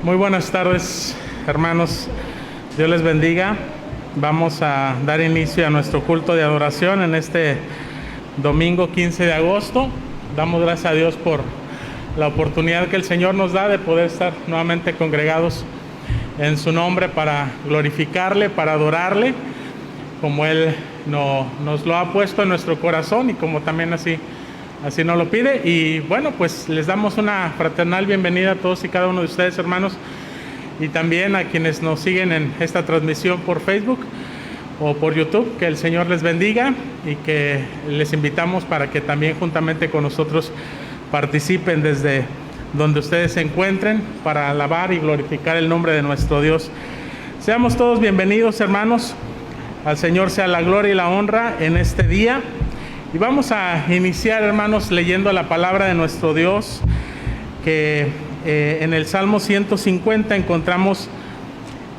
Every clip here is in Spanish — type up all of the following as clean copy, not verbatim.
Muy buenas tardes, hermanos. Dios les bendiga. Vamos a dar inicio a nuestro culto de adoración en este domingo 15 de agosto. Damos gracias a Dios por la oportunidad que el Señor nos da de poder estar nuevamente congregados en su nombre para glorificarle, para adorarle, como Él nos lo ha puesto en nuestro corazón y como también así nos lo pide. Y bueno, pues les damos una fraternal bienvenida a todos y cada uno de ustedes, hermanos, y también a quienes nos siguen en esta transmisión por Facebook o por YouTube. Que el Señor les bendiga y que les invitamos para que también juntamente con nosotros participen desde donde ustedes se encuentren para alabar y glorificar el nombre de nuestro Dios. Seamos todos bienvenidos, hermanos. Al Señor sea la gloria y la honra en este día. Y vamos a iniciar, hermanos, leyendo la palabra de nuestro Dios, que en el Salmo 150 encontramos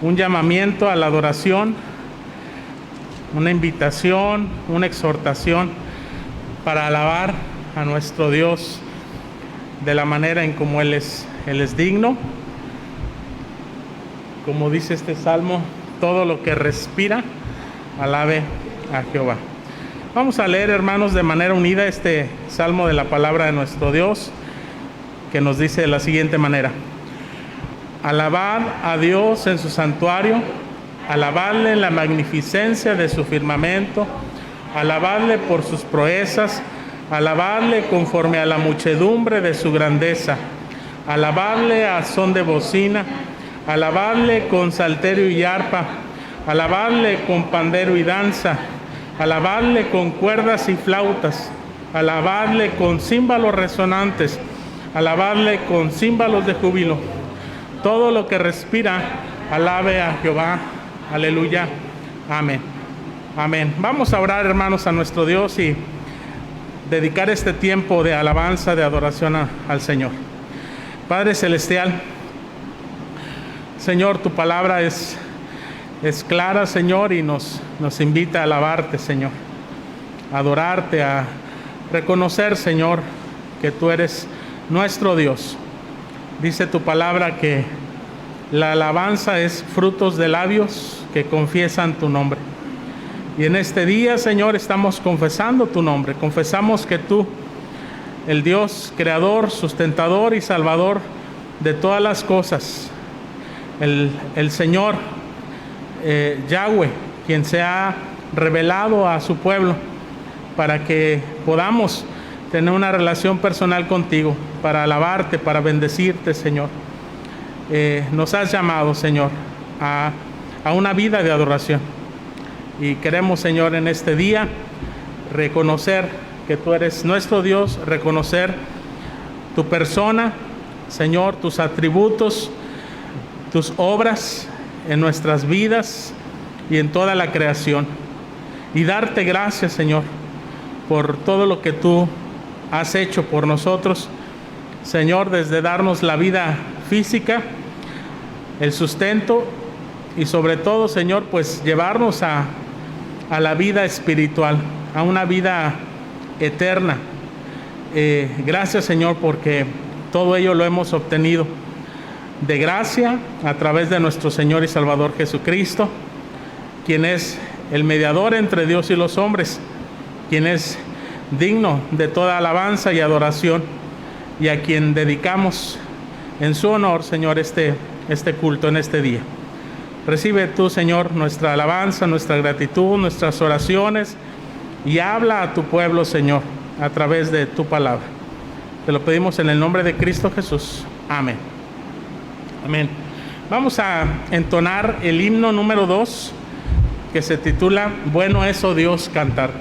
un llamamiento a la adoración, una invitación, una exhortación para alabar a nuestro Dios de la manera en como Él es digno. Como dice este Salmo, todo lo que respira, alabe a Jehová. Vamos a leer, hermanos, de manera unida este salmo de la palabra de nuestro Dios, que nos dice de la siguiente manera: alabad a Dios en su santuario, alabadle en la magnificencia de su firmamento, alabadle por sus proezas, alabadle conforme a la muchedumbre de su grandeza, alabadle a son de bocina, alabadle con salterio y arpa, alabadle con pandero y danza, alabadle con cuerdas y flautas, alabadle con címbalos resonantes, alabadle con címbalos de júbilo. Todo lo que respira, alabe a Jehová. Aleluya. Amén. Amén. Vamos a orar, hermanos, a nuestro Dios y dedicar este tiempo de alabanza, de adoración al Señor. Padre Celestial, Señor, tu palabra es clara, Señor, y nos invita a alabarte, Señor, a adorarte, a reconocer, Señor, que tú eres nuestro Dios. Dice tu palabra que la alabanza es frutos de labios que confiesan tu nombre. Y en este día, Señor, estamos confesando tu nombre. Confesamos que tú, el Dios creador, sustentador y salvador de todas las cosas, el Señor Yahweh, quien se ha revelado a su pueblo para que podamos tener una relación personal contigo, para alabarte, para bendecirte, Señor. Nos has llamado, Señor, a una vida de adoración, y queremos, Señor, en este día reconocer que tú eres nuestro Dios, reconocer tu persona, Señor, tus atributos, tus obras en nuestras vidas y en toda la creación, y darte gracias, Señor, por todo lo que tú has hecho por nosotros, Señor, desde darnos la vida física, el sustento, y sobre todo, Señor, pues llevarnos a la vida espiritual, a una vida eterna. Gracias, Señor, porque todo ello lo hemos obtenido de gracia a través de nuestro Señor y Salvador Jesucristo, quien es el mediador entre Dios y los hombres, quien es digno de toda alabanza y adoración, y a quien dedicamos en su honor, Señor, este culto en este día. Recibe tú, Señor, nuestra alabanza, nuestra gratitud, nuestras oraciones, y habla a tu pueblo, Señor, a través de tu palabra. Te lo pedimos en el nombre de Cristo Jesús. Amén. Amén. Vamos a entonar el himno número 2, que se titula Bueno es, oh Dios, cantar.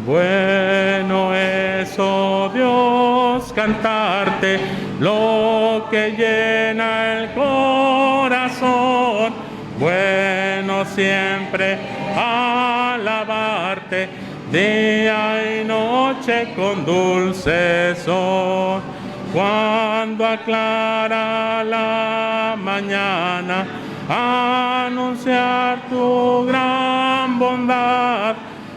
Bueno es, oh Dios, cantarte lo que llena el corazón. Bueno siempre alabarte día y noche con dulce son. Cuando aclara la mañana, anunciar tu gran bondad.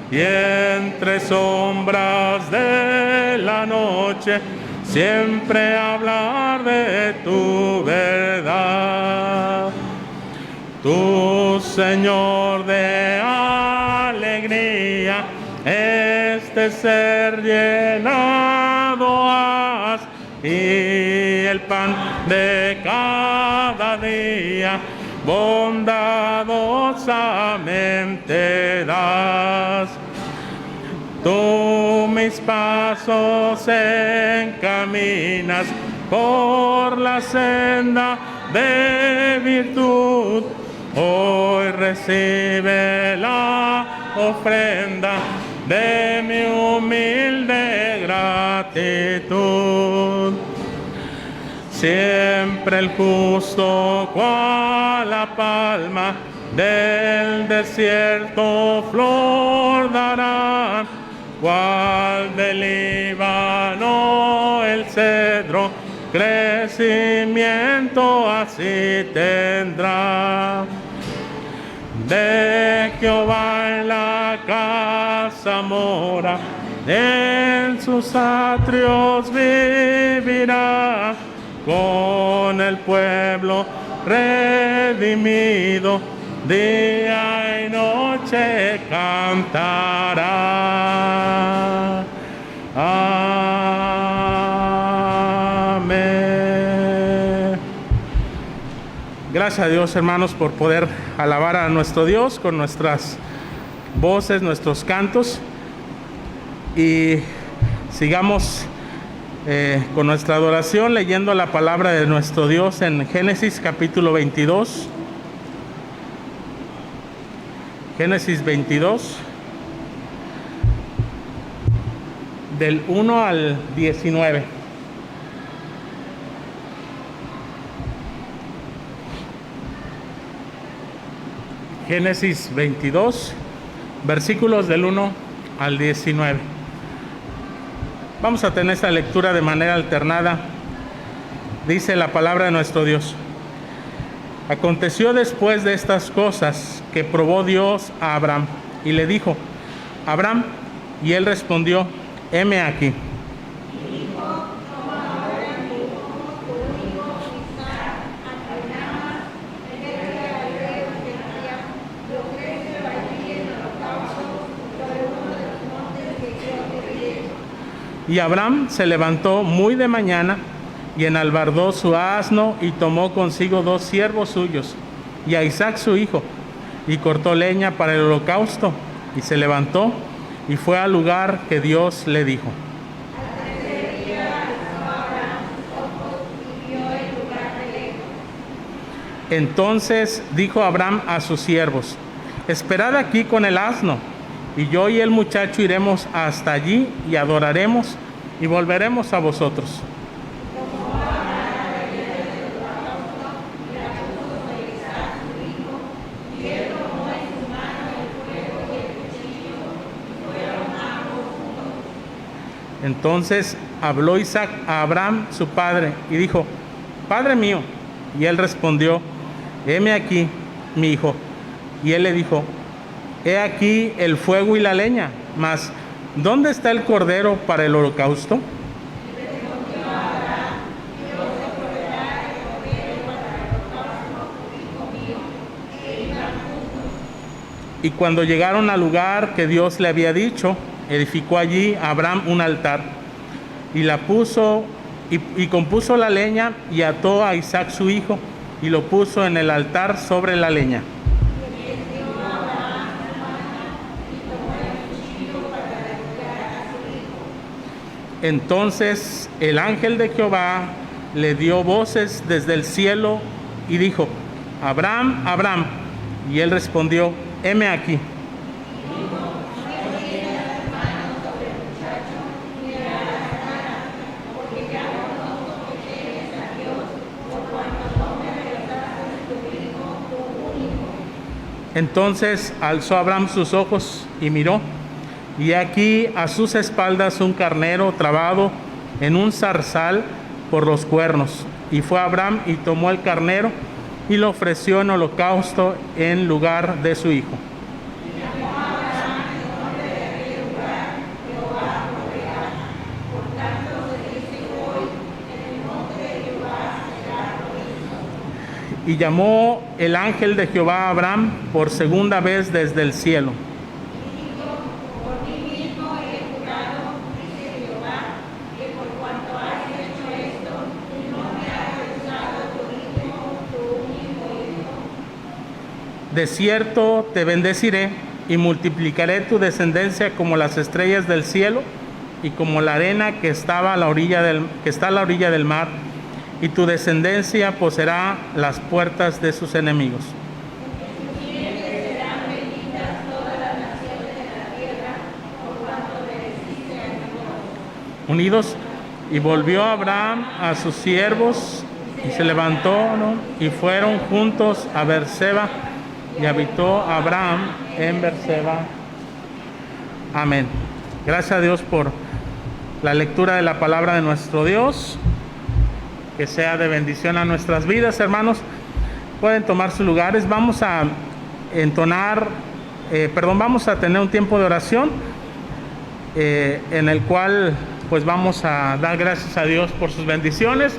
Y entre sombras de la noche siempre hablar de tu verdad. Tú, Señor de alegría, este ser llenado has, y el pan de cada día bondadosamente das. Tú mis pasos encaminas por la senda de virtud. Hoy recibe la ofrenda de mi humilde gratitud. Siempre el justo cual la palma del desierto flor dará, cual del Líbano el cedro crecimiento así tendrá. De Jehová en la casa mora, en sus atrios vivirá. Con el pueblo redimido, día y noche cantará. Amén. Gracias a Dios, hermanos, por poder alabar a nuestro Dios con nuestras voces, nuestros cantos. Y sigamos con nuestra adoración leyendo la palabra de nuestro Dios en Génesis capítulo 22. Génesis 22, del 1 al 19. Génesis 22, versículos del 1 al 19. Vamos a tener esta lectura de manera alternada. Dice la palabra de nuestro Dios. Aconteció después de estas cosas que probó Dios a Abraham y le dijo: Abraham, y él respondió: heme aquí. Y Abraham se levantó muy de mañana y enalbardó su asno y tomó consigo 2 siervos suyos y a Isaac su hijo, y cortó leña para el holocausto, y se levantó y fue al lugar que Dios le dijo. Entonces dijo Abraham a sus siervos: esperad aquí con el asno, y yo y el muchacho iremos hasta allí y adoraremos y volveremos a vosotros. Entonces habló Isaac a Abraham su padre y dijo: Padre mío. Y él respondió: heme aquí, mi hijo. Y él le dijo: he aquí el fuego y la leña, mas ¿dónde está el cordero para el holocausto? Y cuando llegaron al lugar que Dios le había dicho, edificó allí Abraham un altar, y la puso y compuso la leña, y ató a Isaac su hijo, y lo puso en el altar sobre la leña. Entonces el ángel de Jehová le dio voces desde el cielo y dijo: Abraham, Abraham. Y él respondió: heme aquí. Entonces alzó Abraham sus ojos y miró, y aquí a sus espaldas un carnero trabado en un zarzal por los cuernos. Y fue Abraham y tomó el carnero y lo ofreció en holocausto en lugar de su hijo. Y llamó el ángel de Jehová a Abraham por segunda vez desde el cielo. De cierto te bendeciré y multiplicaré tu descendencia como las estrellas del cielo y como la arena que está a la orilla del mar, y tu descendencia poseerá las puertas de sus enemigos. Unidos, y volvió Abraham a sus siervos, y se levantó, y fueron juntos a Berseba, y habitó Abraham en Berseba. Amén. Gracias a Dios por la lectura de la palabra de nuestro Dios. Que sea de bendición a nuestras vidas, hermanos. Pueden tomar sus lugares. Vamos a vamos a tener un tiempo de oración en el cual pues vamos a dar gracias a Dios por sus bendiciones,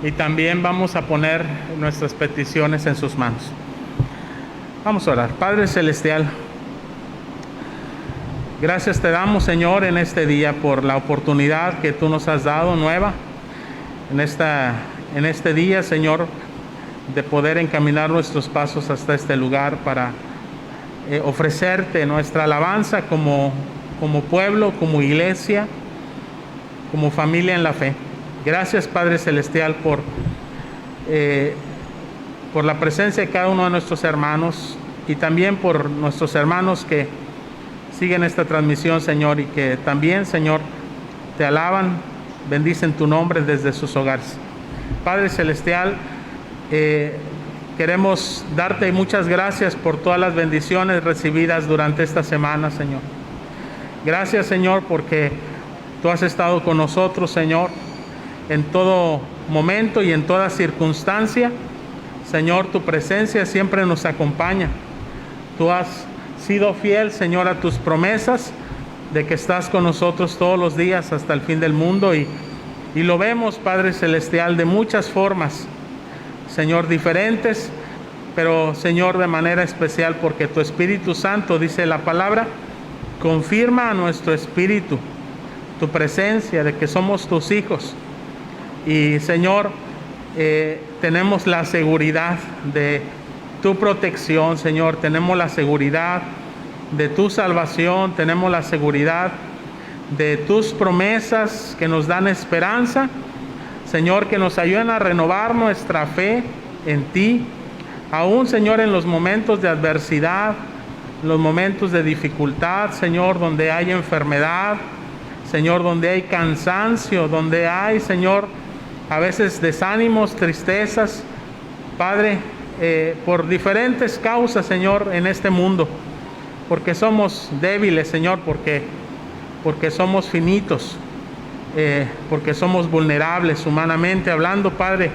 y también vamos a poner nuestras peticiones en sus manos. Vamos a orar. Padre Celestial, gracias te damos, Señor, en este día por la oportunidad que tú nos has dado nueva en este día, Señor, de poder encaminar nuestros pasos hasta este lugar para ofrecerte nuestra alabanza como pueblo, como iglesia, como familia en la fe. Gracias, Padre Celestial, por la presencia de cada uno de nuestros hermanos, y también por nuestros hermanos que siguen esta transmisión, Señor, y que también, Señor, te alaban, bendicen tu nombre desde sus hogares. Padre Celestial, queremos darte muchas gracias por todas las bendiciones recibidas durante esta semana, Señor. Gracias, Señor, porque tú has estado con nosotros, Señor, en todo momento y en toda circunstancia. Señor, tu presencia siempre nos acompaña. Tú has sido fiel, Señor, a tus promesas de que estás con nosotros todos los días hasta el fin del mundo, y lo vemos, Padre Celestial, de muchas formas, Señor, diferentes, pero, Señor, de manera especial, porque tu Espíritu Santo, dice la palabra, confirma a nuestro espíritu tu presencia, de que somos tus hijos. Y, Señor, tenemos la seguridad de tu protección, Señor, tenemos la seguridad de tu salvación, tenemos la seguridad de tus promesas que nos dan esperanza, Señor, que nos ayudan a renovar nuestra fe en ti, aún, Señor, en los momentos de adversidad, los momentos de dificultad, Señor, donde hay enfermedad, Señor, donde hay cansancio, donde hay, Señor, a veces desánimos, tristezas, Padre, por diferentes causas, Señor, en este mundo, porque somos débiles, Señor, porque somos finitos, porque somos vulnerables humanamente hablando, Padre,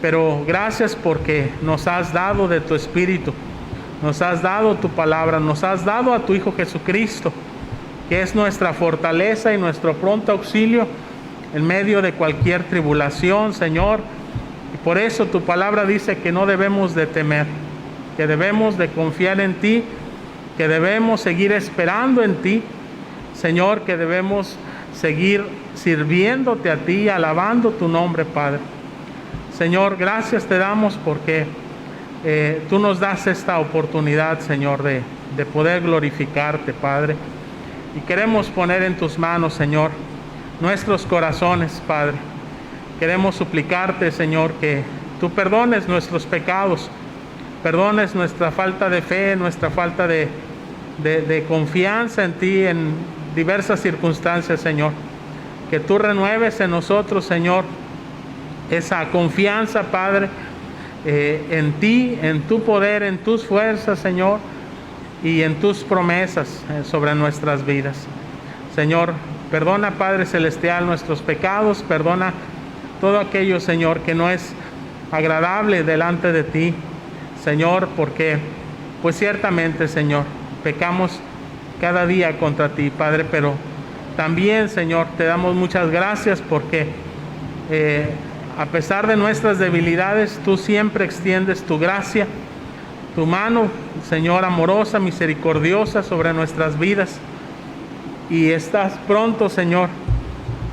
pero gracias porque nos has dado de tu Espíritu. nos has dado tu palabra, nos has dado a tu Hijo Jesucristo, que es nuestra fortaleza y nuestro pronto auxilio en medio de cualquier tribulación, Señor. Y por eso tu palabra dice que no debemos de temer, que debemos de confiar en ti, que debemos seguir esperando en ti, Señor, que debemos seguir sirviéndote a ti, alabando tu nombre, Padre. Señor, gracias te damos porque tú nos das esta oportunidad, Señor, de poder glorificarte, Padre. Y queremos poner en tus manos, Señor, nuestros corazones, Padre. Queremos suplicarte, Señor, que tú perdones nuestros pecados, perdones nuestra falta de fe, nuestra falta de confianza en ti en diversas circunstancias, Señor. Que tú renueves en nosotros, Señor, esa confianza, Padre, en ti, en tu poder, en tus fuerzas, Señor, y en tus promesas sobre nuestras vidas. Señor, perdona, Padre Celestial, nuestros pecados, perdona todo aquello, Señor, que no es agradable delante de ti, Señor, porque pues ciertamente, Señor, pecamos cada día contra ti, Padre, pero también, Señor, te damos muchas gracias porque a pesar de nuestras debilidades, tú siempre extiendes tu gracia, tu mano, Señor, amorosa, misericordiosa sobre nuestras vidas, y estás pronto, Señor,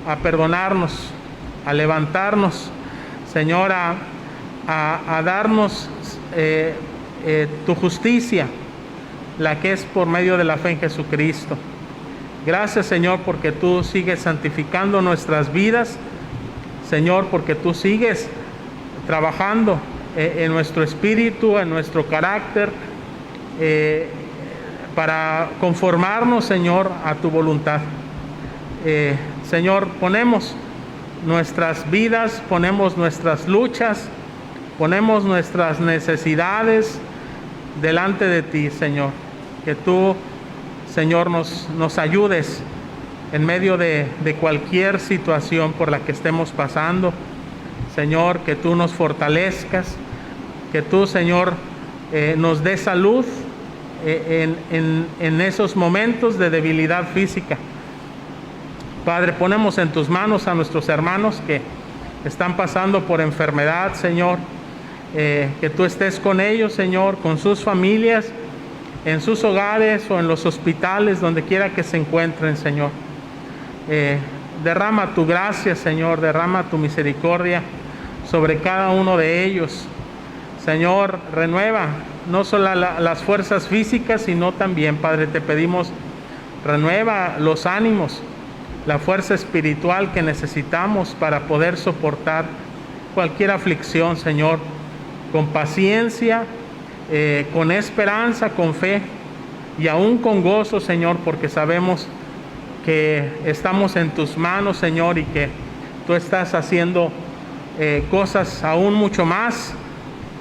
a perdonarnos, a levantarnos, Señor, a darnos tu justicia, la que es por medio de la fe en Jesucristo. Gracias, Señor, porque tú sigues santificando nuestras vidas, Señor, porque tú sigues trabajando en nuestro espíritu, en nuestro carácter, para conformarnos, Señor, a tu voluntad. Señor, ponemos nuestras vidas, ponemos nuestras luchas, ponemos nuestras necesidades delante de ti, Señor. Que tú, Señor, nos ayudes en medio de cualquier situación por la que estemos pasando. Señor, que tú nos fortalezcas, que tú, Señor, nos dé salud en esos momentos de debilidad física. Padre, ponemos en tus manos a nuestros hermanos que están pasando por enfermedad, Señor. Que tú estés con ellos, Señor, con sus familias, en sus hogares o en los hospitales, donde quiera que se encuentren, Señor. Derrama tu gracia, Señor, derrama tu misericordia sobre cada uno de ellos. Señor, renueva no solo las fuerzas físicas, sino también, Padre, te pedimos, renueva los ánimos, la fuerza espiritual que necesitamos para poder soportar cualquier aflicción, Señor, con paciencia, con esperanza, con fe y aún con gozo, Señor, porque sabemos que estamos en tus manos, Señor, y que tú estás haciendo cosas aún mucho más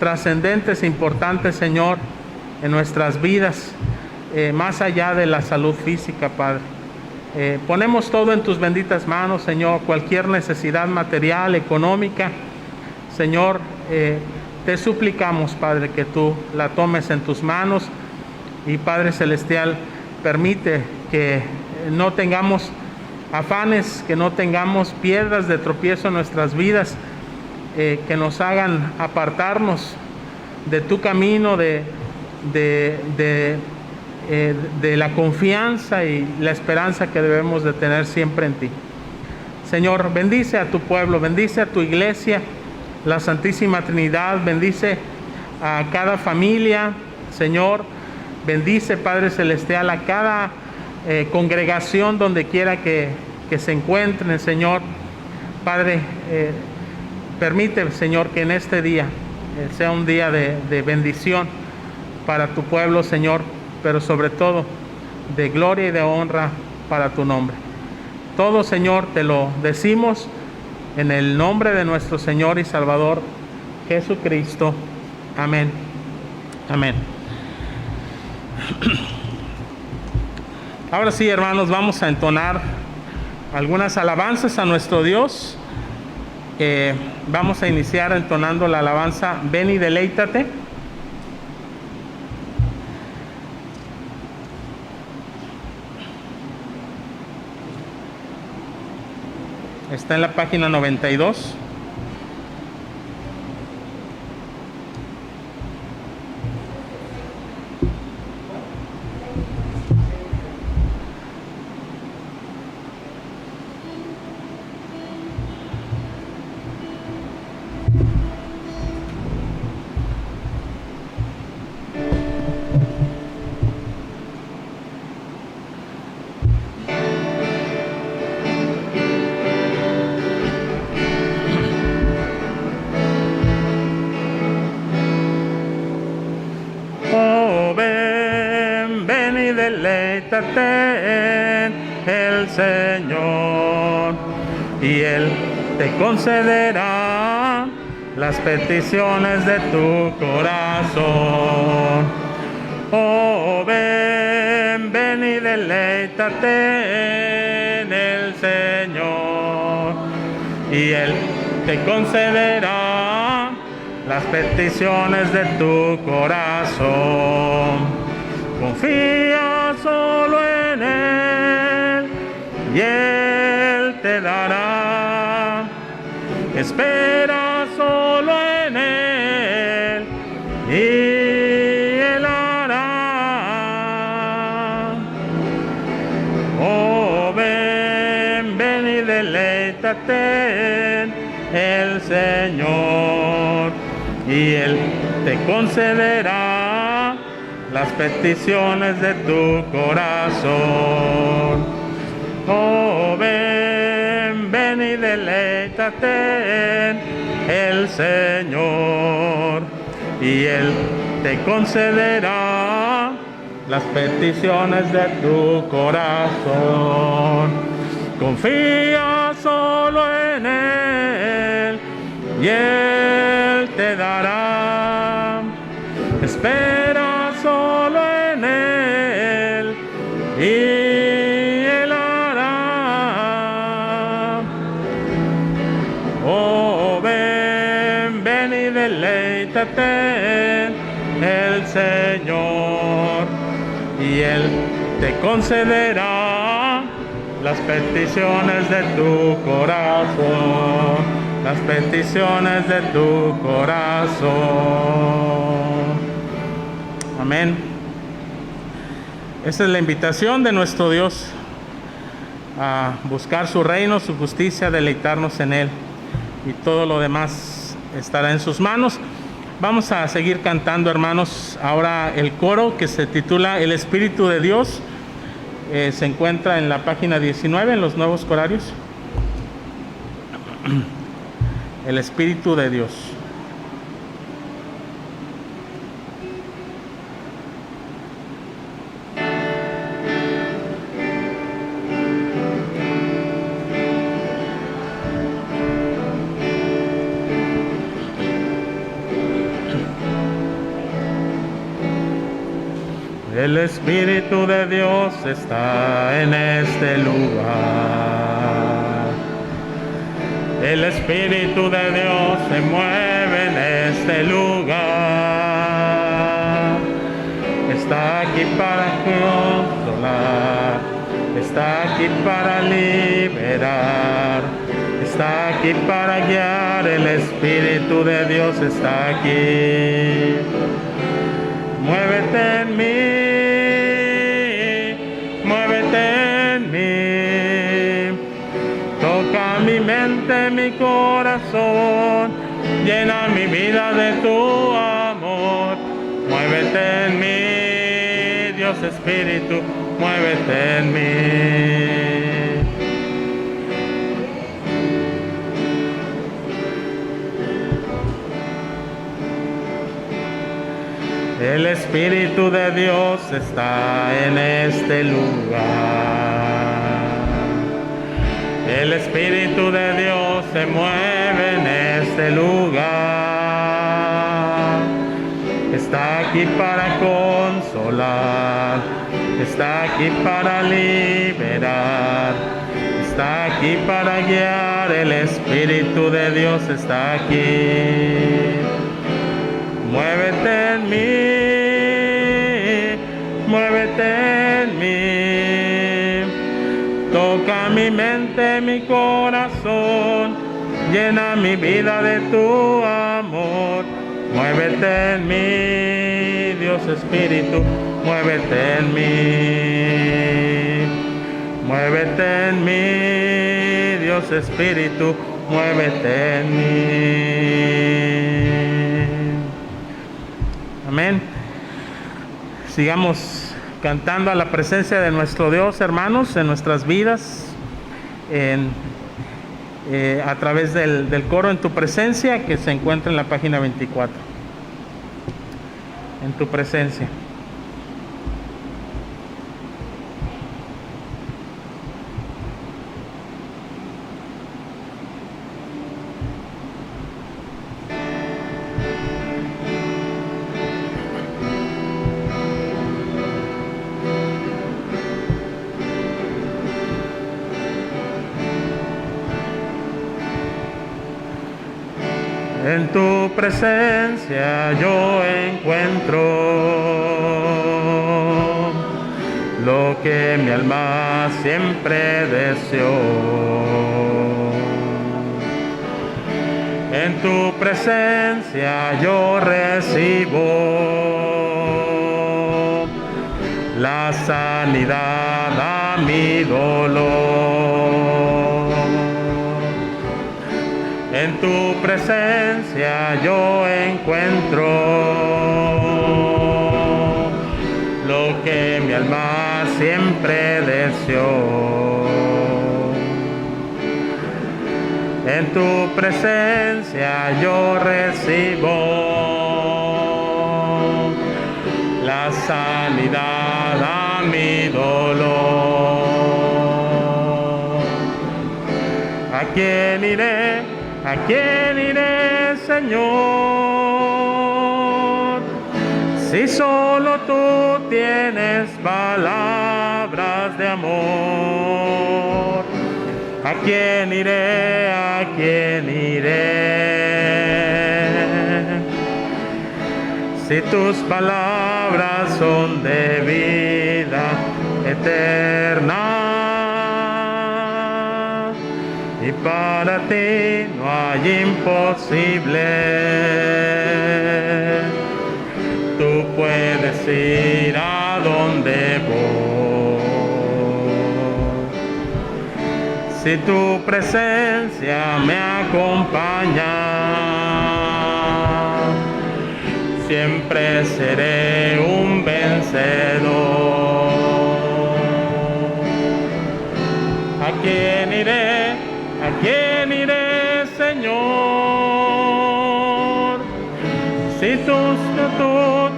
trascendentes e importantes, Señor, en nuestras vidas, más allá de la salud física, Padre. Ponemos todo en tus benditas manos, Señor, cualquier necesidad material, económica, Señor, te suplicamos, Padre, que tú la tomes en tus manos, y Padre Celestial, permite que no tengamos afanes, que no tengamos piedras de tropiezo en nuestras vidas, que nos hagan apartarnos de tu camino, de la confianza y la esperanza que debemos de tener siempre en ti. Señor, bendice a tu pueblo, bendice a tu iglesia, la Santísima Trinidad, bendice a cada familia, Señor, bendice, Padre Celestial, a cada congregación donde quiera que se encuentren, Señor. Padre, permite, Señor, que en este día sea un día de bendición para tu pueblo, Señor, pero sobre todo de gloria y de honra para tu nombre. Todo, Señor, te lo decimos en el nombre de nuestro Señor y Salvador Jesucristo. Amén. Amén. Ahora sí, hermanos, vamos a entonar algunas alabanzas a nuestro Dios. Vamos a iniciar entonando la alabanza Ven y deleítate. Está en la página 92. Oh, ven, ven y deleítate en el Señor, y Él te concederá las peticiones de tu corazón. Oh, ven, ven y deleítate en el Señor, y Él te concederá las peticiones de tu corazón. Confía solo en Él y Él te dará. Espera solo en Él y Él hará. Oh, ven, ven y deleítate en el Señor, y Él te concederá las peticiones de tu corazón. Oh, ven, ven y deleítate en el Señor, y Él te concederá las peticiones de tu corazón. Confía solo en Él y Él te dará. Espera solo en Él y Él hará. Oh, ven, ven y deleítate en el Señor, y Él te concederá las peticiones de tu corazón. Las peticiones de tu corazón. Amén. Esta es la invitación de nuestro Dios a buscar su reino, su justicia, deleitarnos en Él, y todo lo demás estará en sus manos. Vamos a seguir cantando, hermanos. Ahora el coro, que se titula El Espíritu de Dios, se encuentra en la página 19 en los nuevos corarios. El Espíritu de Dios. El Espíritu de Dios está en este lugar. El Espíritu de Dios se mueve en este lugar. Está aquí para consolar, está aquí para liberar, está aquí para guiar. El Espíritu de Dios está aquí. Muévete en mí, muévete en mí. Toca mi mente, mi corazón, llena mi vida de tu amor. Muévete en mí, Dios Espíritu, muévete en mí. El Espíritu de Dios está en este lugar. El Espíritu de Dios se mueve en este lugar. Está aquí para consolar, está aquí para liberar, está aquí para guiar. El Espíritu de Dios está aquí. Muévete en mí, muévete en mí. Toca mi mente, mi corazón, llena mi vida de tu amor. Muévete en mí, Dios Espíritu, muévete en mí. Muévete en mí, Dios Espíritu, muévete en mí. Amén. Sigamos cantando a la presencia de nuestro Dios, hermanos, en nuestras vidas, a través del coro En tu presencia, que se encuentra en la página 24. En tu presencia. En tu presencia yo encuentro lo que mi alma siempre deseó. En tu presencia yo recibo la sanidad a mi dolor. En tu presencia yo encuentro lo que mi alma siempre deseó. En tu presencia yo recibo la sanidad a mi dolor. ¿A quién iré? ¿A quién iré, Señor? Si solo tú tienes palabras de amor. ¿A quién iré? ¿A quién iré? Si tus palabras son de vida eterna. Y para ti no hay imposible. Tú puedes ir a donde voy. Si tu presencia me acompaña, siempre seré un vencedor. ¿A quién iré? ¿A quién iré, Señor? Si tú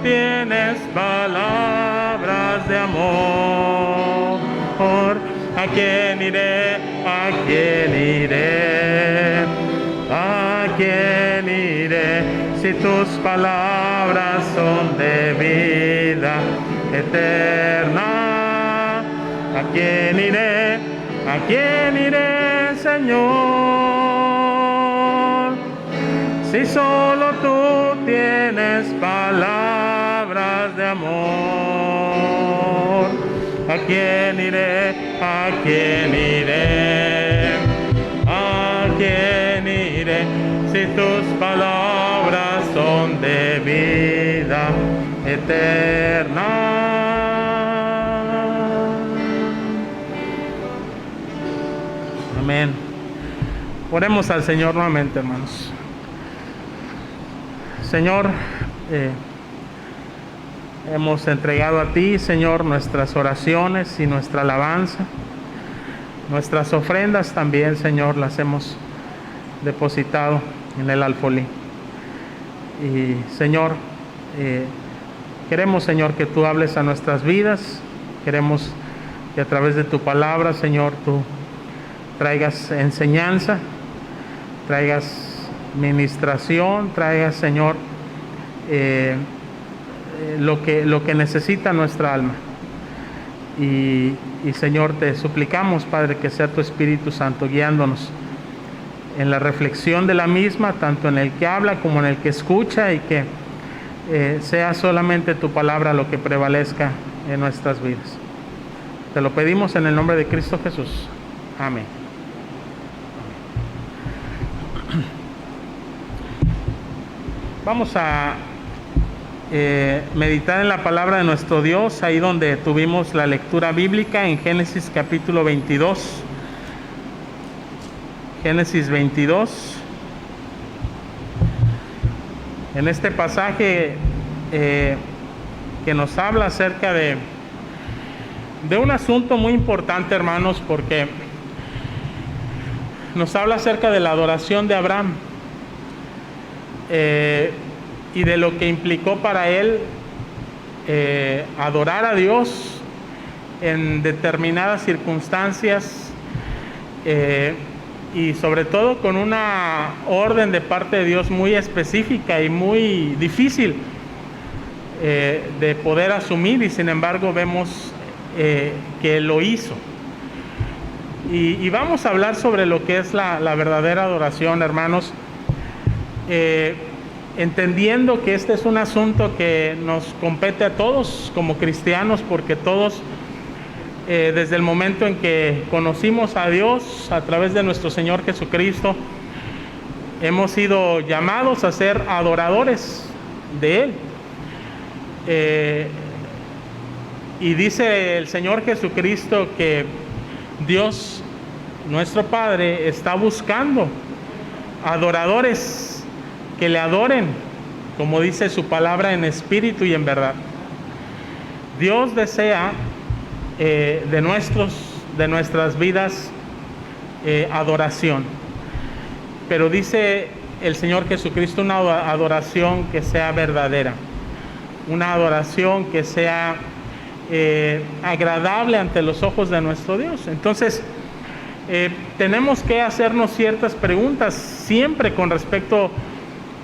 tienes palabras de amor. ¿A quién iré? ¿A quién iré? ¿A quién iré? Si tus palabras son de vida eterna. ¿A quién iré? ¿A quién iré, Señor? Si solo tú tienes palabras de amor. ¿A quién iré? ¿A quién iré? ¿A quién iré? Si tus palabras son de vida eterna. Amén. Oremos al Señor nuevamente, hermanos. Señor, hemos entregado a ti, Señor, nuestras oraciones y nuestra alabanza. Nuestras ofrendas también, Señor, las hemos depositado en el alfolí. Y, Señor, queremos, Señor, que tú hables a nuestras vidas. Queremos que a través de tu palabra, Señor, tú traigas enseñanza, traigas ministración, traigas, Señor, lo que necesita nuestra alma. Y Señor, te suplicamos, Padre, que sea tu Espíritu Santo guiándonos en la reflexión de la misma, tanto en el que habla como en el que escucha, y que sea solamente tu palabra lo que prevalezca en nuestras vidas. Te lo pedimos en el nombre de Cristo Jesús. Amén. Vamos a meditar en la palabra de nuestro Dios, ahí donde tuvimos la lectura bíblica en Génesis capítulo 22. Génesis 22. En este pasaje que nos habla acerca de un asunto muy importante, hermanos, porque nos habla acerca de la adoración de Abraham y de lo que implicó para él adorar a Dios en determinadas circunstancias y sobre todo con una orden de parte de Dios muy específica y muy difícil de poder asumir, y sin embargo vemos que lo hizo. Y vamos a hablar sobre lo que es la verdadera adoración, hermanos, entendiendo que este es un asunto que nos compete a todos como cristianos, porque todos desde el momento en que conocimos a Dios a través de nuestro Señor Jesucristo, hemos sido llamados a ser adoradores de Él. Y dice el Señor Jesucristo que Dios, nuestro Padre, está buscando adoradores que le adoren, como dice su palabra, en espíritu y en verdad. Dios desea de nuestras vidas adoración, pero dice el Señor Jesucristo una adoración que sea verdadera, una adoración que sea agradable ante los ojos de nuestro Dios. Entonces tenemos que hacernos ciertas preguntas siempre con respecto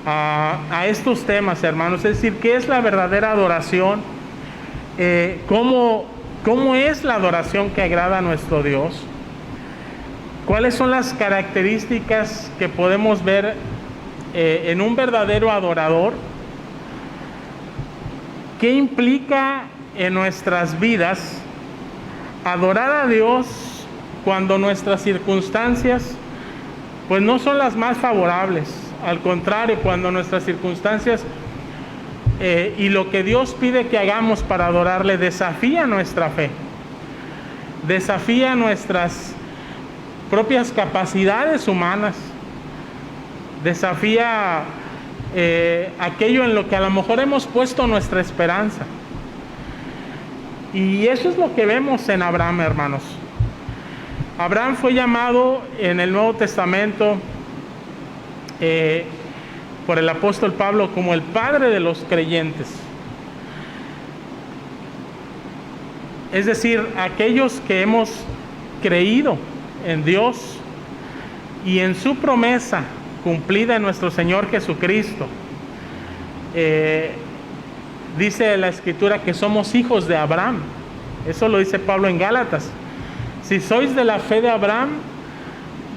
a estos temas, hermanos. Es decir, ¿qué es la verdadera adoración? ¿Cómo es la adoración que agrada a nuestro Dios? ¿Cuáles son las características que podemos ver en un verdadero adorador? ¿Qué implica en nuestras vidas adorar a Dios cuando nuestras circunstancias pues no son las más favorables? Al contrario, cuando nuestras circunstancias y lo que Dios pide que hagamos para adorarle desafía nuestra fe, desafía nuestras propias capacidades humanas, desafía aquello en lo que a lo mejor hemos puesto nuestra esperanza. Y eso es lo que vemos en Abraham, hermanos. Abraham fue llamado en el Nuevo Testamento por el apóstol Pablo como el padre de los creyentes. Es decir, aquellos que hemos creído en Dios y en su promesa cumplida en nuestro Señor Jesucristo. Dice la Escritura que somos hijos de Abraham. Eso lo dice Pablo en Gálatas. Si sois de la fe de Abraham,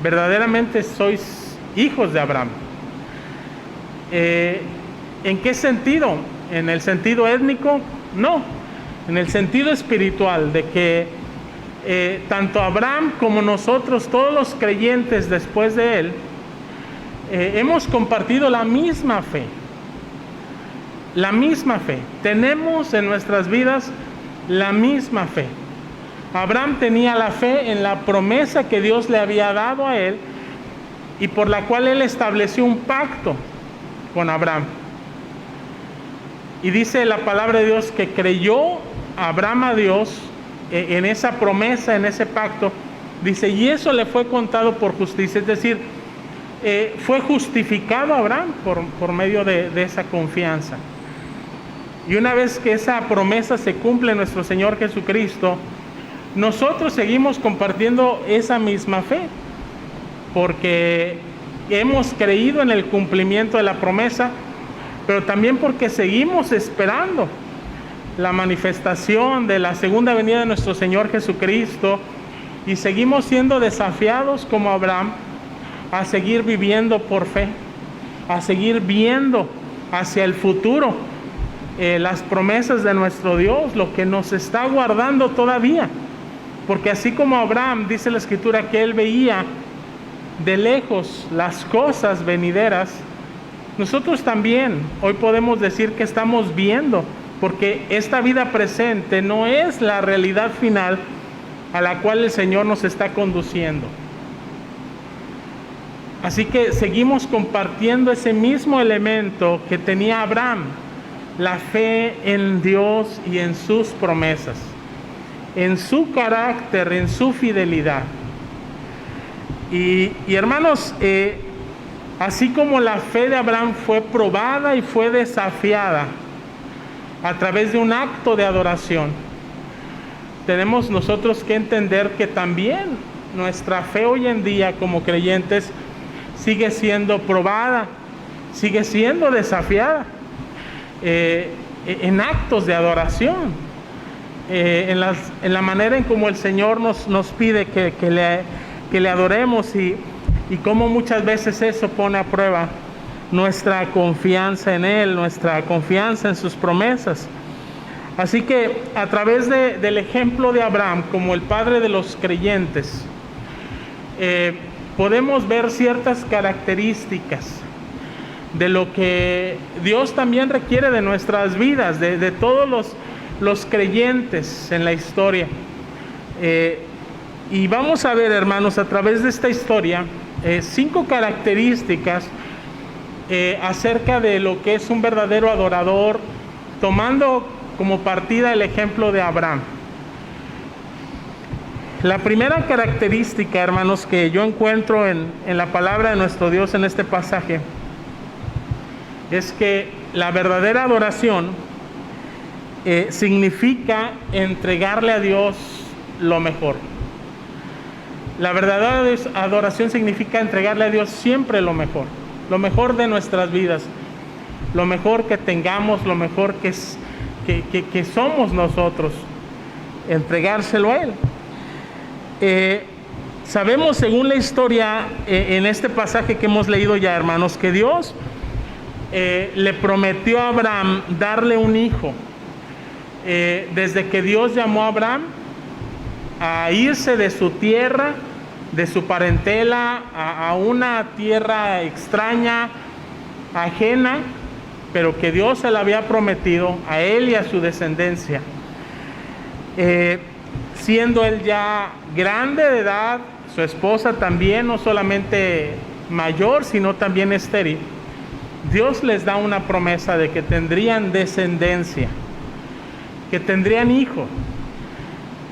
verdaderamente sois hijos de Abraham. ¿En qué sentido? ¿En el sentido étnico? No, en el sentido espiritual, de que tanto Abraham como nosotros, todos los creyentes después de él, hemos compartido la misma fe. La misma fe. Tenemos en nuestras vidas la misma fe. Abraham tenía la fe en la promesa que Dios le había dado a él y por la cual él estableció un pacto con Abraham. Y dice la palabra de Dios que creyó Abraham a Dios en esa promesa, en ese pacto. Dice, y eso le fue contado por justicia. Es decir, fue justificado Abraham por medio de esa confianza. Y una vez que esa promesa se cumple en nuestro Señor Jesucristo, nosotros seguimos compartiendo esa misma fe, porque hemos creído en el cumplimiento de la promesa, pero también porque seguimos esperando la manifestación de la segunda venida de nuestro Señor Jesucristo, y seguimos siendo desafiados como Abraham a seguir viviendo por fe, a seguir viendo hacia el futuro las promesas de nuestro Dios, lo que nos está guardando todavía Porque así como Abraham, dice la Escritura, que él veía de lejos las cosas venideras, nosotros también hoy podemos decir que estamos viendo, porque esta vida presente no es la realidad final a la cual el Señor nos está conduciendo. Así que seguimos compartiendo ese mismo elemento que tenía Abraham, la fe en Dios y en sus promesas, en su carácter, en su fidelidad. Y hermanos, así como la fe de Abraham fue probada y fue desafiada a través de un acto de adoración, tenemos nosotros que entender que también nuestra fe hoy en día como creyentes sigue siendo probada, sigue siendo desafiada en actos de adoración, en la manera en como el Señor nos pide que le adoremos, y cómo muchas veces eso pone a prueba nuestra confianza en Él, nuestra confianza en sus promesas. Así que a través del ejemplo de Abraham como el padre de los creyentes, podemos ver ciertas características de lo que Dios también requiere de nuestras vidas, de todos los creyentes en la historia. Y vamos a ver, hermanos, a través de esta historia, 5 características acerca de lo que es un verdadero adorador, tomando como partida el ejemplo de Abraham. La primera característica, hermanos, que yo encuentro en la palabra de nuestro Dios en este pasaje, es que la verdadera adoración significa entregarle a Dios lo mejor. La verdadera adoración significa entregarle a Dios siempre lo mejor de nuestras vidas, lo mejor que tengamos, lo mejor que somos nosotros, entregárselo a Él. Sabemos, según la historia, en este pasaje que hemos leído ya, hermanos, que Dios le prometió a Abraham darle un hijo. Desde que Dios llamó a Abraham a irse de su tierra, de su parentela, a una tierra extraña, ajena, pero que Dios se la había prometido a él y a su descendencia. Siendo él ya grande de edad, su esposa también, no solamente mayor, sino también estéril, Dios les da una promesa de que tendrían descendencia, que tendrían hijo,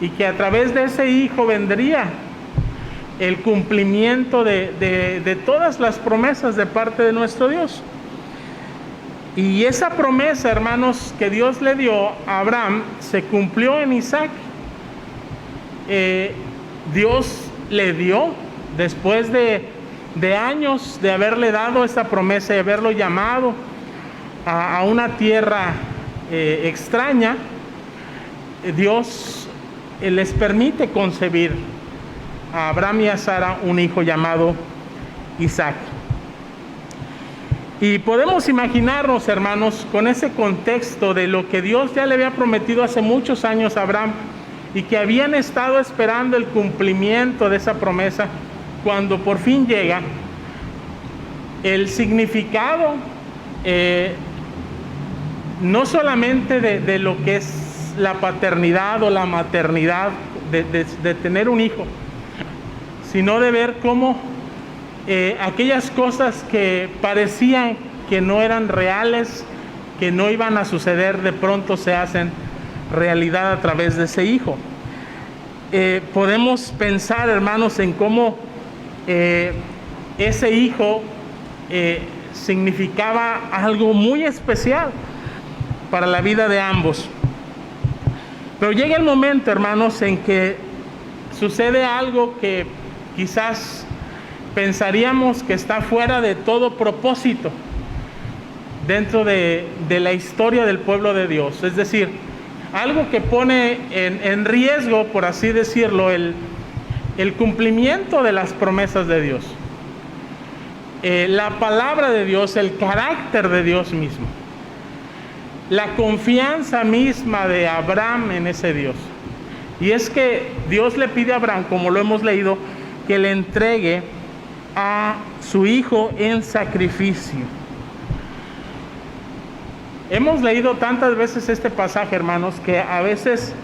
y que a través de ese hijo vendría el cumplimiento de todas las promesas de parte de nuestro Dios. Y esa promesa, hermanos, que Dios le dio a Abraham, se cumplió en Isaac. Dios le dio, después de años de haberle dado esa promesa y haberlo llamado a una tierra extraña, Dios les permite concebir a Abraham y a Sara un hijo llamado Isaac. Y podemos imaginarnos, hermanos, con ese contexto de lo que Dios ya le había prometido hace muchos años a Abraham, y que habían estado esperando el cumplimiento de esa promesa, cuando por fin llega, el significado no solamente de lo que es la paternidad o la maternidad de tener un hijo, sino de ver cómo aquellas cosas que parecían que no eran reales, que no iban a suceder, de pronto se hacen realidad a través de ese hijo. Podemos pensar, hermanos, en cómo ese hijo significaba algo muy especial para la vida de ambos. Pero llega el momento, hermanos, en que sucede algo que quizás pensaríamos que está fuera de todo propósito dentro de la historia del pueblo de Dios. Es decir, algo que pone en riesgo, por así decirlo, el cumplimiento de las promesas de Dios, la palabra de Dios, el carácter de Dios mismo, la confianza misma de Abraham en ese Dios. Y es que Dios le pide a Abraham, como lo hemos leído, que le entregue a su hijo en sacrificio. Hemos leído tantas veces este pasaje, hermanos, que a veces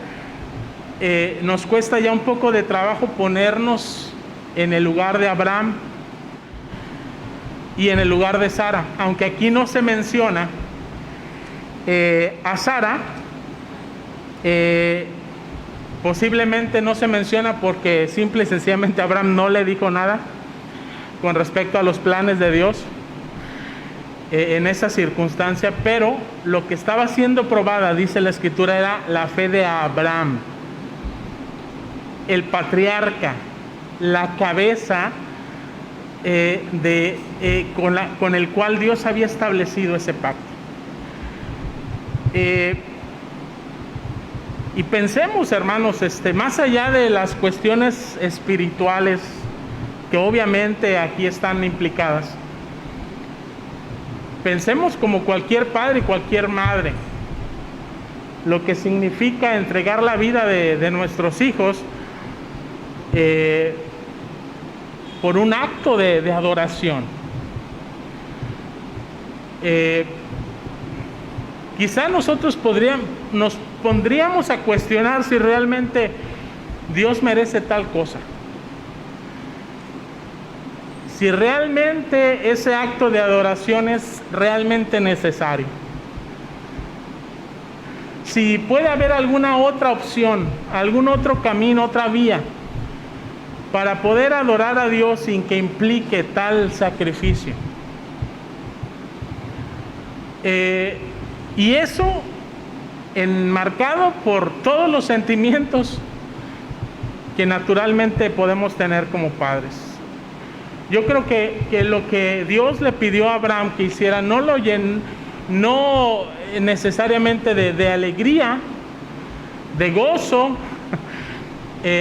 nos cuesta ya un poco de trabajo ponernos en el lugar de Abraham y en el lugar de Sara. Aunque aquí no se menciona a Sara, posiblemente no se menciona porque simple y sencillamente Abraham no le dijo nada con respecto a los planes de Dios en esa circunstancia, pero lo que estaba siendo probada, dice la Escritura, era la fe de Abraham, el patriarca, la cabeza con el cual Dios había establecido ese pacto. Y pensemos, hermanos, más allá de las cuestiones espirituales que obviamente aquí están implicadas, pensemos como cualquier padre y cualquier madre, lo que significa entregar la vida de nuestros hijos por un acto de adoración. Quizá nosotros nos pondríamos a cuestionar si realmente Dios merece tal cosa. Si realmente ese acto de adoración es realmente necesario. Si puede haber alguna otra opción, algún otro camino, otra vía para poder adorar a Dios sin que implique tal sacrificio. Y eso enmarcado por todos los sentimientos que naturalmente podemos tener como padres. Yo creo que lo que Dios le pidió a Abraham que hiciera no necesariamente de alegría, de gozo,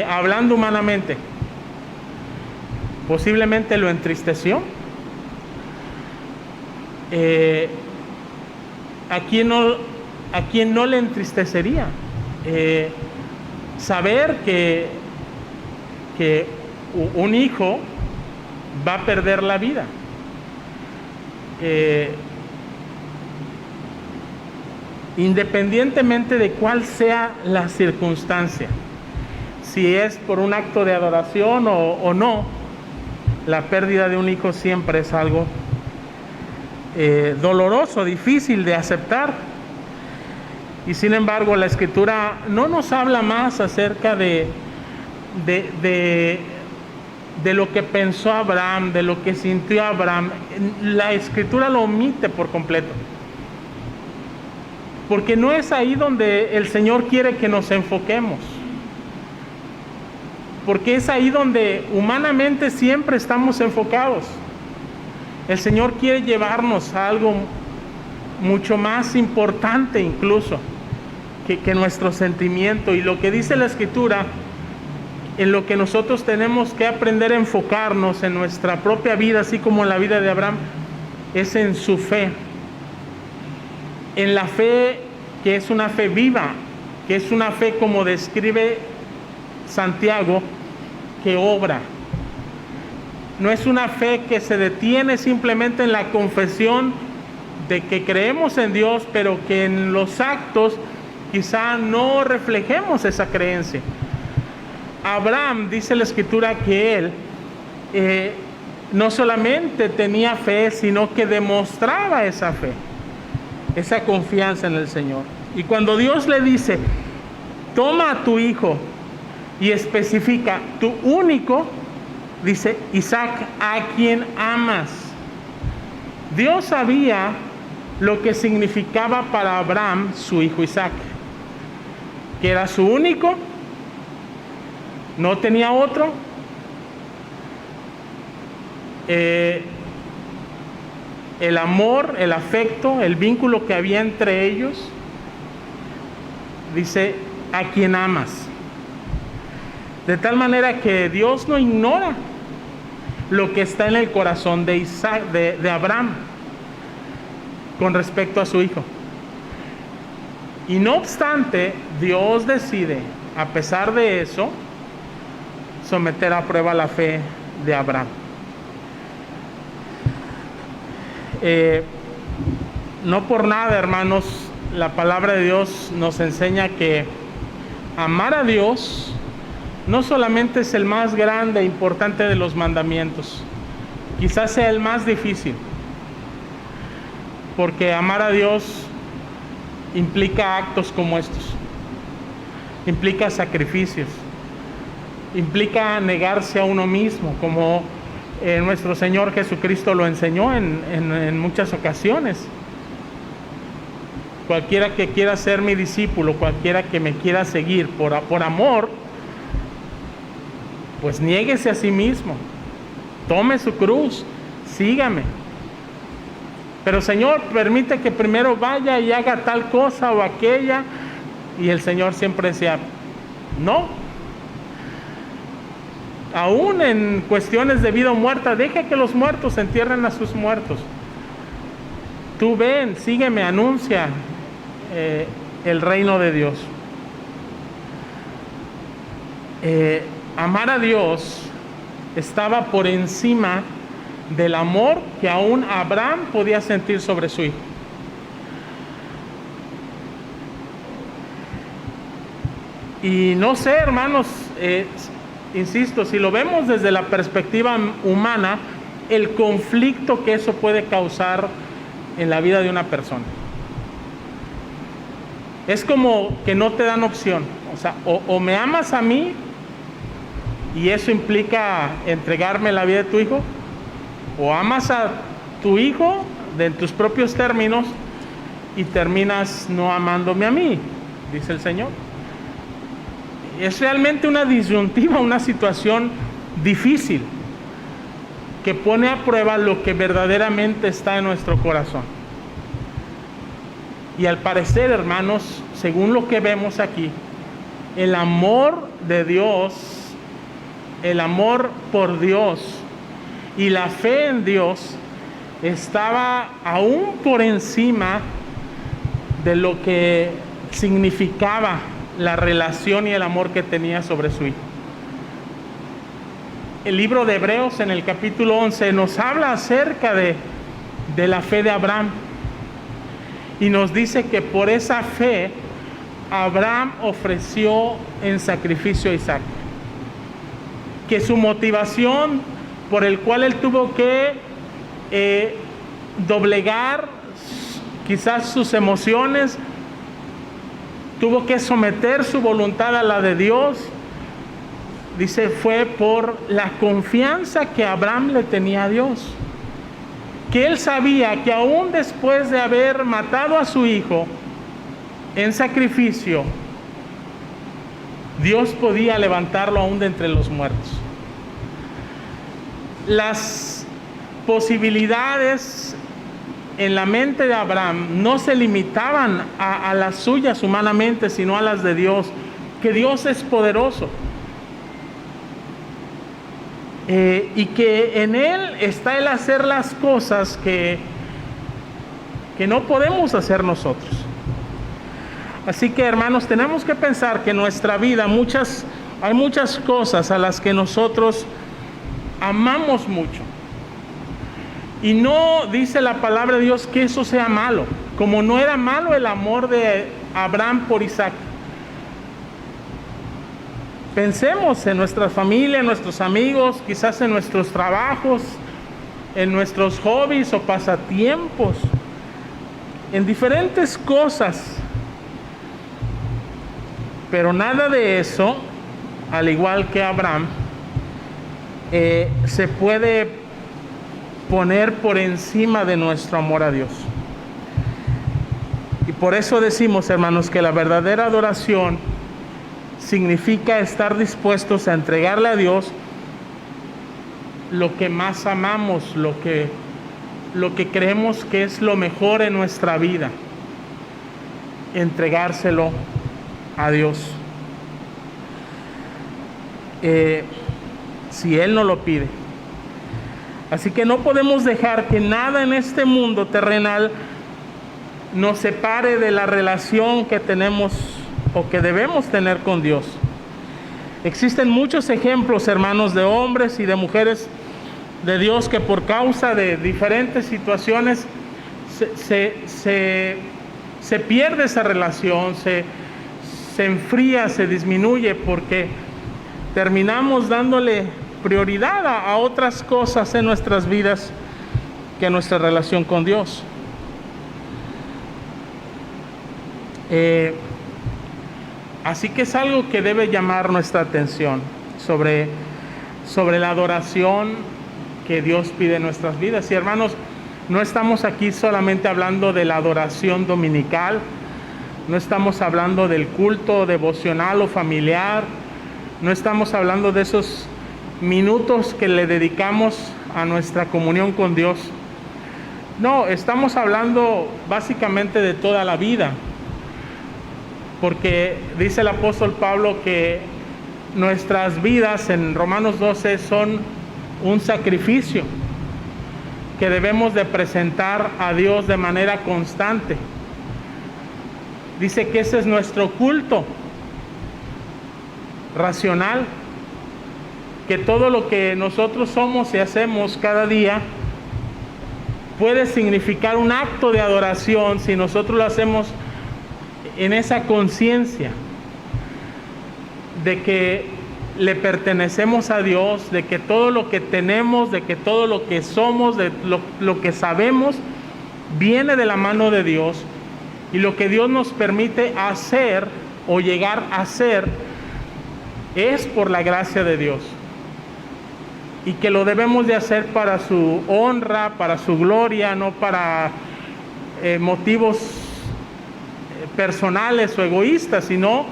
hablando humanamente. Posiblemente lo entristeció. ¿A quién no le entristecería saber que un hijo va a perder la vida? Independientemente de cuál sea la circunstancia, si es por un acto de adoración o no, la pérdida de un hijo siempre es algo doloroso, difícil de aceptar. Y sin embargo, la Escritura no nos habla más acerca de lo que pensó Abraham, de lo que sintió Abraham. La Escritura lo omite por completo, porque no es ahí donde el Señor quiere que nos enfoquemos, porque es ahí donde humanamente siempre estamos enfocados. El Señor quiere llevarnos a algo mucho más importante incluso que nuestro sentimiento. Y lo que dice la Escritura, en lo que nosotros tenemos que aprender a enfocarnos en nuestra propia vida, así como en la vida de Abraham, es en su fe. En la fe que es una fe viva, que es una fe como describe Santiago, que obra. No es una fe que se detiene simplemente en la confesión de que creemos en Dios, pero que en los actos quizá no reflejemos esa creencia. Abraham, dice la Escritura, que él no solamente tenía fe, sino que demostraba esa fe, esa confianza en el Señor. Y cuando Dios le dice, toma a tu hijo, y especifica, tu único, dice, Isaac, a quien amas. Dios sabía lo que significaba para Abraham su hijo Isaac, que era su único, no tenía otro. El amor, el afecto, el vínculo que había entre ellos, dice, a quien amas. De tal manera que Dios no ignora lo que está en el corazón de Isaac, de Abraham, con respecto a su hijo. Y no obstante, Dios decide a pesar de eso, someter a prueba la fe de Abraham. No por nada, hermanos, la palabra de Dios nos enseña que amar a Dios no solamente es el más grande e importante de los mandamientos, quizás sea el más difícil, porque amar a Dios implica actos como estos, implica sacrificios, implica negarse a uno mismo, como nuestro Señor Jesucristo lo enseñó en muchas ocasiones. Cualquiera que quiera ser mi discípulo, cualquiera que me quiera seguir por amor, pues niéguese a sí mismo, tome su cruz, sígame. Pero Señor, permite que primero vaya y haga tal cosa o aquella. Y el Señor siempre decía, no. Aún en cuestiones de vida o muerte, deja que los muertos entierren a sus muertos. Tú ven, sígueme, anuncia el reino de Dios. Amar a Dios estaba por encima del amor que aún Abraham podía sentir sobre su hijo. Y no sé, hermanos, insisto, si lo vemos desde la perspectiva humana, el conflicto que eso puede causar en la vida de una persona. Es como que no te dan opción. O sea, o me amas a mí, y eso implica entregarme la vida de tu hijo, o amas a tu hijo en tus propios términos y terminas no amándome a mí, dice el Señor. Es realmente una disyuntiva, una situación difícil que pone a prueba lo que verdaderamente está en nuestro corazón. Y al parecer, hermanos, según lo que vemos aquí, el amor de Dios, el amor por Dios y la fe en Dios estaba aún por encima de lo que significaba la relación y el amor que tenía sobre su hijo. El libro de Hebreos en el capítulo 11 nos habla acerca de la fe de Abraham y nos dice que por esa fe Abraham ofreció en sacrificio a Isaac, que su motivación por el cual él tuvo que doblegar quizás sus emociones, tuvo que someter su voluntad a la de Dios, dice, fue por la confianza que Abraham le tenía a Dios, que él sabía que aún después de haber matado a su hijo en sacrificio, Dios podía levantarlo aún de entre los muertos. Las posibilidades en la mente de Abraham no se limitaban a las suyas humanamente, sino a las de Dios, que Dios es poderoso. Y que en Él está el hacer las cosas que no podemos hacer nosotros. Así que, hermanos, tenemos que pensar que en nuestra vida hay muchas cosas a las que nosotros amamos mucho. Y no dice la palabra de Dios que eso sea malo, como no era malo el amor de Abraham por Isaac. Pensemos en nuestra familia, en nuestros amigos, quizás en nuestros trabajos, en nuestros hobbies o pasatiempos, en diferentes cosas. Pero nada de eso, al igual que Abraham, se puede poner por encima de nuestro amor a Dios. Y por eso decimos, hermanos, que la verdadera adoración significa estar dispuestos a entregarle a Dios lo que más amamos, lo que creemos que es lo mejor en nuestra vida, entregárselo a Dios. Si Él no lo pide. Así que no podemos dejar que nada en este mundo terrenal nos separe de la relación que tenemos o que debemos tener con Dios. Existen muchos ejemplos, hermanos, de hombres y de mujeres de Dios que por causa de diferentes situaciones se pierde esa relación, se enfría, se disminuye, porque terminamos dándole prioridad a otras cosas en nuestras vidas que a nuestra relación con Dios. Así que es algo que debe llamar nuestra atención sobre la adoración que Dios pide en nuestras vidas. Y hermanos, no estamos aquí solamente hablando de la adoración dominical, no estamos hablando del culto devocional o familiar, no estamos hablando de esos minutos que le dedicamos a nuestra comunión con Dios. No, estamos hablando básicamente de toda la vida. Porque dice el apóstol Pablo que nuestras vidas en Romanos 12 son un sacrificio que debemos de presentar a Dios de manera constante. Dice que ese es nuestro culto racional, que todo lo que nosotros somos y hacemos cada día puede significar un acto de adoración si nosotros lo hacemos en esa conciencia de que le pertenecemos a Dios, de que todo lo que tenemos, de que todo lo que somos, de lo que sabemos, viene de la mano de Dios, y lo que Dios nos permite hacer o llegar a ser es por la gracia de Dios, y que lo debemos de hacer para su honra, para su gloria, no para motivos personales o egoístas, sino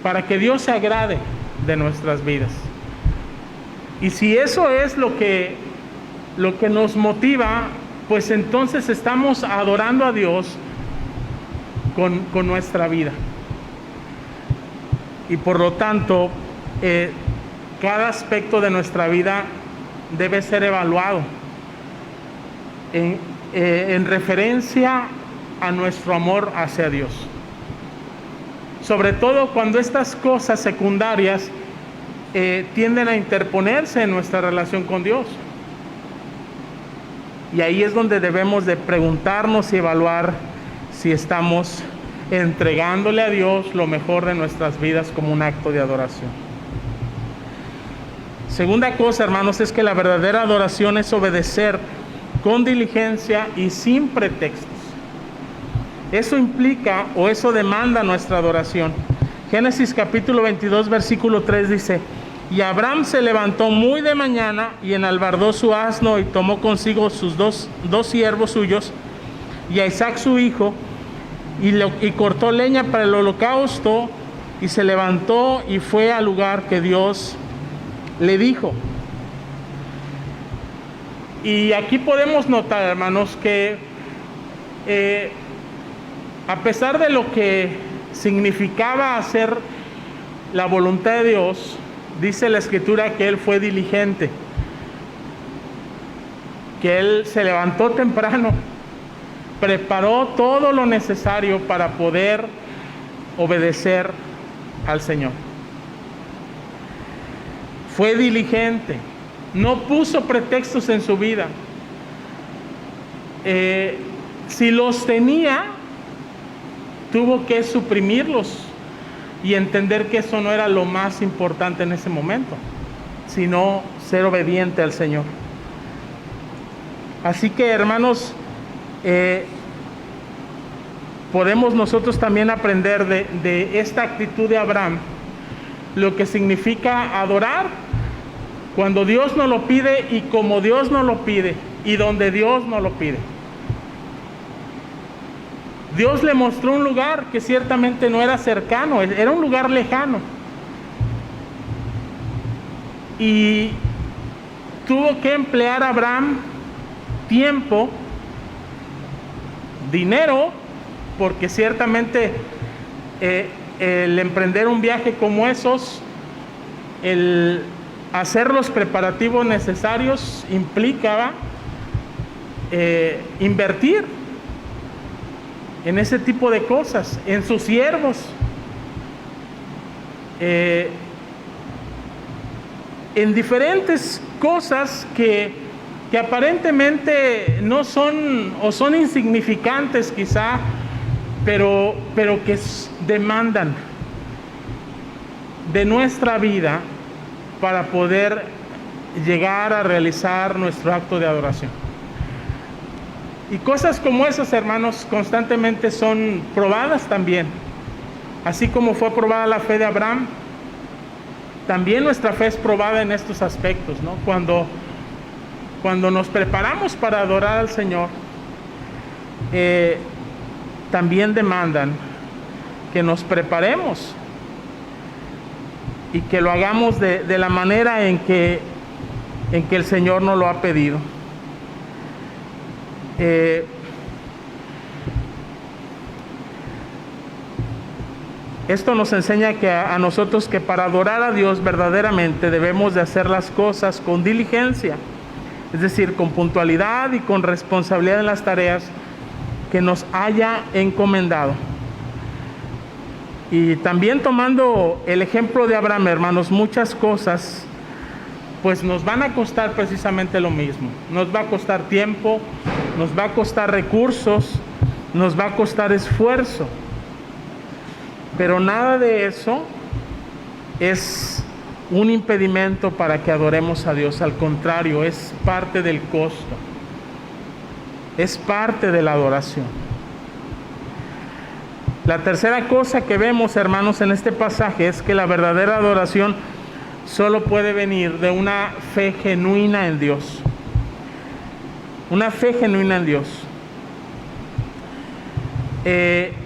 para que Dios se agrade de nuestras vidas. Y si eso es lo que nos motiva, pues entonces estamos adorando a Dios con nuestra vida. Y por lo tanto, cada aspecto de nuestra vida debe ser evaluado en referencia a nuestro amor hacia Dios. Sobre todo cuando estas cosas secundarias tienden a interponerse en nuestra relación con Dios. Y ahí es donde debemos de preguntarnos y evaluar si estamos entregándole a Dios lo mejor de nuestras vidas como un acto de adoración. Segunda cosa, hermanos, es que la verdadera adoración es obedecer con diligencia y sin pretextos. Eso implica o eso demanda nuestra adoración. Génesis capítulo 22, versículo 3 dice: y Abraham se levantó muy de mañana y enalbardó su asno y tomó consigo sus dos siervos suyos y a Isaac su hijo y cortó leña para el holocausto y se levantó y fue al lugar que Dios le dijo. Y aquí podemos notar, hermanos, que a pesar de lo que significaba hacer la voluntad de Dios, dice la Escritura que él fue diligente, que él se levantó temprano, preparó todo lo necesario para poder obedecer al Señor. Fue diligente, no puso pretextos en su vida. Si los tenía, tuvo que suprimirlos y entender que eso no era lo más importante en ese momento, sino ser obediente al Señor. Así que, hermanos, podemos nosotros también aprender de esta actitud de Abraham lo que significa adorar cuando Dios nos lo pide y como Dios nos lo pide y donde Dios nos lo pide. Dios le mostró un lugar que ciertamente no era cercano, era un lugar lejano. Y tuvo que emplear a Abraham tiempo, dinero, porque ciertamente el emprender un viaje como esos, el hacer los preparativos necesarios implicaba invertir en ese tipo de cosas, en sus siervos. en diferentes cosas que aparentemente no son o son insignificantes quizá, pero que demandan de nuestra vida para poder llegar a realizar nuestro acto de adoración. Y cosas como esas, hermanos, constantemente son probadas también. Así como fue probada la fe de Abraham, también nuestra fe es probada en estos aspectos, ¿no? Cuando nos preparamos para adorar al Señor, también demandan que nos preparemos y que lo hagamos de la manera en que el Señor nos lo ha pedido. Esto nos enseña que a nosotros, que para adorar a Dios verdaderamente debemos de hacer las cosas con diligencia, es decir, con puntualidad y con responsabilidad en las tareas que nos haya encomendado. Y también tomando el ejemplo de Abraham, hermanos, muchas cosas pues nos van a costar precisamente lo mismo. Nos va a costar tiempo, nos va a costar recursos, nos va a costar esfuerzo. Pero nada de eso es un impedimento para que adoremos a Dios. Al contrario, es parte del costo. Es parte de la adoración. La tercera cosa que vemos, hermanos, en este pasaje es que la verdadera adoración solo puede venir de una fe genuina en Dios. Una fe genuina en Dios.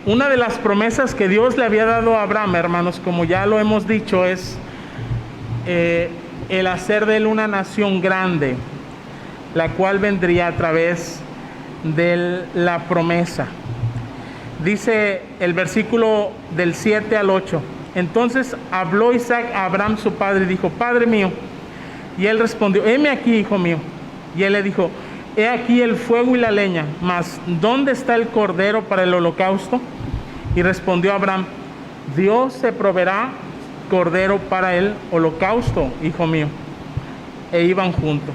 Una de las promesas que Dios le había dado a Abraham, hermanos, como ya lo hemos dicho, es el hacer de él una nación grande, la cual vendría a través de la promesa. Dice el versículo del 7 al 8. Entonces habló Isaac a Abraham su padre y dijo: Padre mío. Y él respondió: heme aquí, hijo mío. Y él le dijo: he aquí el fuego y la leña, mas ¿dónde está el cordero para el holocausto? Y respondió Abraham: Dios se proveerá cordero para el holocausto, hijo mío. E iban juntos.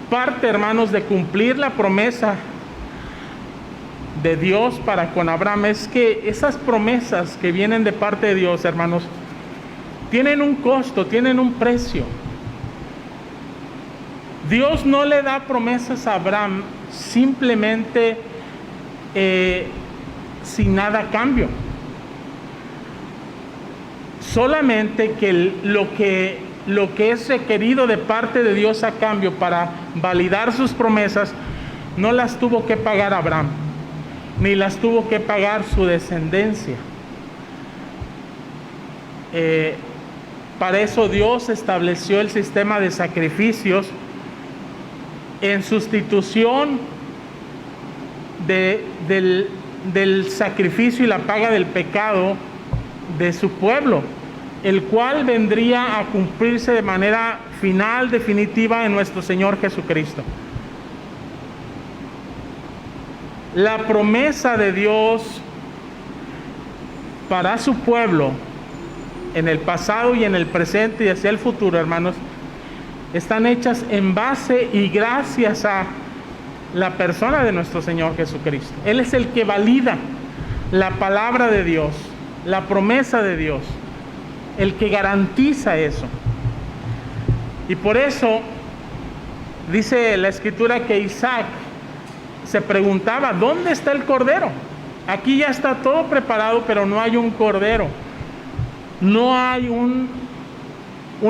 Parte, hermanos, de cumplir la promesa de Dios para con Abraham es que esas promesas que vienen de parte de Dios, hermanos, tienen un costo, tienen un precio. Dios no le da promesas a Abraham simplemente sin nada a cambio. Solamente que lo que es requerido de parte de Dios a cambio para validar sus promesas, no las tuvo que pagar Abraham, ni las tuvo que pagar su descendencia. Para eso Dios estableció el sistema de sacrificios en sustitución del sacrificio y la paga del pecado de su pueblo, el cual vendría a cumplirse de manera final, definitiva, en nuestro Señor Jesucristo. La promesa de Dios para su pueblo en el pasado y en el presente y hacia el futuro, hermanos, están hechas en base y gracias a la persona de nuestro Señor Jesucristo. Él es el que valida la palabra de Dios, la promesa de Dios, el que garantiza eso. Y por eso dice la Escritura que Isaac se preguntaba: ¿dónde está el cordero? Aquí ya está todo preparado, pero no hay un cordero. No hay un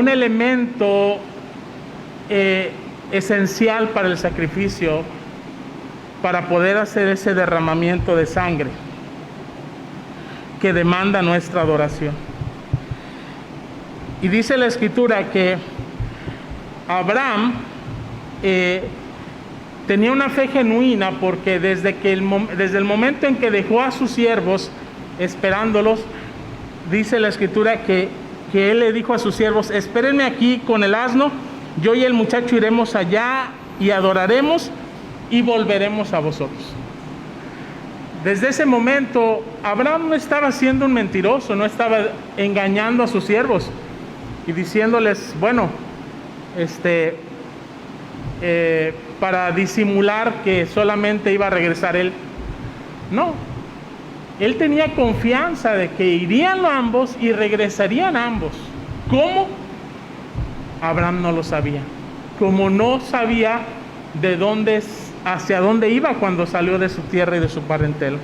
elemento esencial para el sacrificio, para poder hacer ese derramamiento de sangre que demanda nuestra adoración. Y dice la Escritura que Abraham tenía una fe genuina, porque desde el momento en que dejó a sus siervos esperándolos, dice la Escritura que él le dijo a sus siervos: espérenme aquí con el asno, yo y el muchacho iremos allá y adoraremos y volveremos a vosotros. Desde ese momento, Abraham no estaba siendo un mentiroso, no estaba engañando a sus siervos y diciéndoles, bueno, para disimular que solamente iba a regresar él. No, él tenía confianza de que irían ambos y regresarían ambos. ¿Cómo? Abraham no lo sabía. Como no sabía hacia dónde iba cuando salió de su tierra y de su parentela.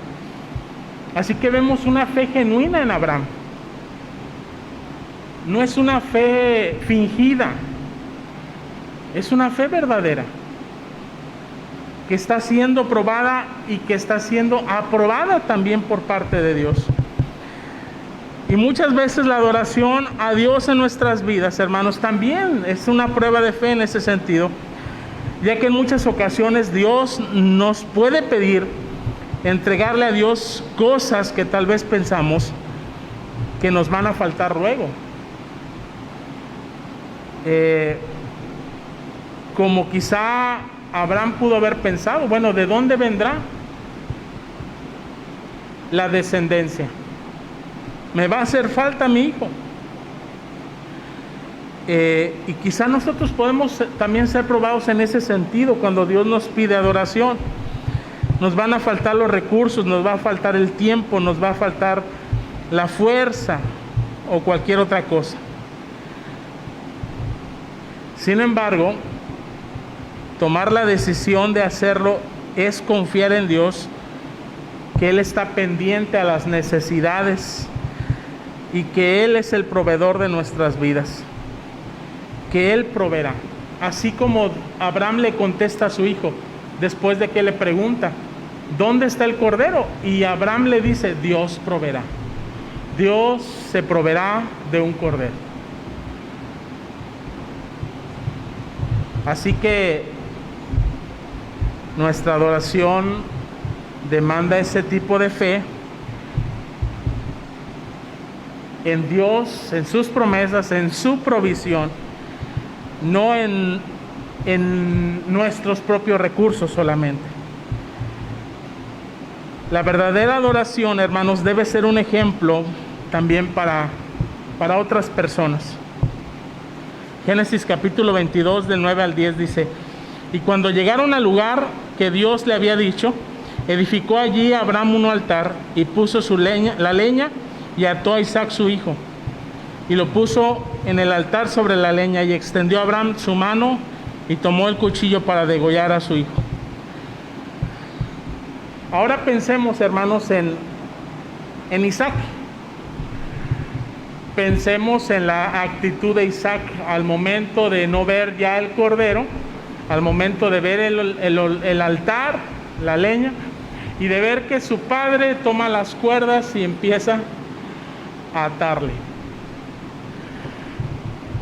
Así que vemos una fe genuina en Abraham. No es una fe fingida, es una fe verdadera, que está siendo probada y que está siendo aprobada también por parte de Dios. Y muchas veces la adoración a Dios en nuestras vidas, hermanos, también es una prueba de fe en ese sentido, ya que en muchas ocasiones Dios nos puede pedir entregarle a Dios cosas que tal vez pensamos que nos van a faltar luego. Como quizá Abraham pudo haber pensado, bueno, ¿de dónde vendrá la descendencia? Me va a hacer falta mi hijo. Y quizá nosotros podemos también ser probados en ese sentido cuando Dios nos pide adoración. Nos van a faltar los recursos, nos va a faltar el tiempo, nos va a faltar la fuerza o cualquier otra cosa. Sin embargo, tomar la decisión de hacerlo es confiar en Dios, que Él está pendiente a las necesidades y que Él es el proveedor de nuestras vidas, que Él proveerá. Así como Abraham le contesta a su hijo después de que le pregunta, ¿dónde está el cordero? Y Abraham le dice, Dios proveerá. Dios se proveerá de un cordero. Así que nuestra adoración demanda ese tipo de fe en Dios, en sus promesas, en su provisión, no en nuestros propios recursos solamente. La verdadera adoración, hermanos, debe ser un ejemplo también para otras personas. Génesis capítulo 22 del 9 al 10 dice, y cuando llegaron al lugar que Dios le había dicho, edificó allí Abraham un altar y puso la leña y ató a Isaac su hijo y lo puso en el altar sobre la leña y extendió a Abraham su mano y tomó el cuchillo para degollar a su hijo. Ahora pensemos, hermanos, en Isaac. Pensemos en la actitud de Isaac al momento de no ver ya el cordero, al momento de ver el altar, la leña, y de ver que su padre toma las cuerdas y empieza a atarle.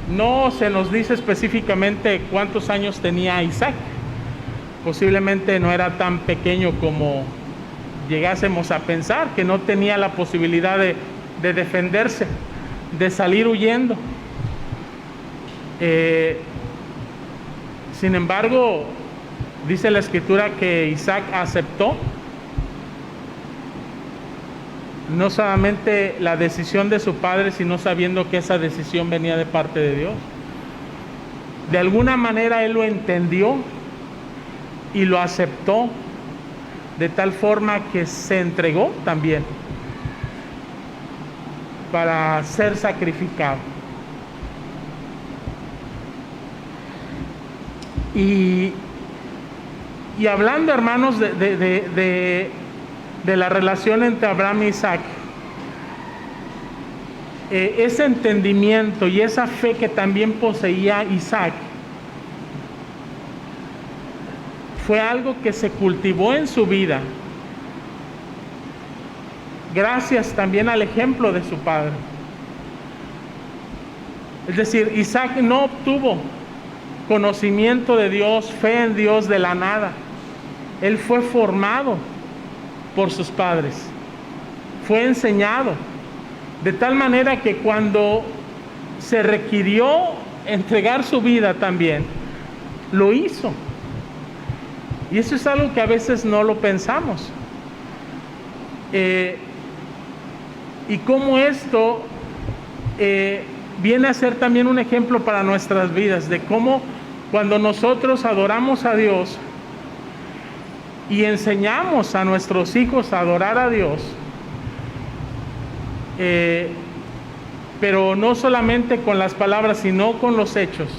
No se nos dice específicamente cuántos años tenía Isaac. Posiblemente no era tan pequeño como llegásemos a pensar, que no tenía la posibilidad de defenderse, de salir huyendo. Sin embargo, dice la Escritura que Isaac aceptó no solamente la decisión de su padre, sino sabiendo que esa decisión venía de parte de Dios. De alguna manera él lo entendió y lo aceptó, de tal forma que se entregó también para ser sacrificado. Y hablando, hermanos, de la relación entre Abraham y Isaac, ese entendimiento y esa fe que también poseía Isaac fue algo que se cultivó en su vida, gracias también al ejemplo de su padre. Es decir, Isaac no obtuvo conocimiento de Dios, fe en Dios de la nada. Él fue formado por sus padres, fue enseñado, de tal manera que cuando se requirió entregar su vida también, lo hizo. Y eso es algo que a veces no lo pensamos. y cómo esto viene a ser también un ejemplo para nuestras vidas, de cómo cuando nosotros adoramos a Dios y enseñamos a nuestros hijos a adorar a Dios, pero no solamente con las palabras, sino con los hechos,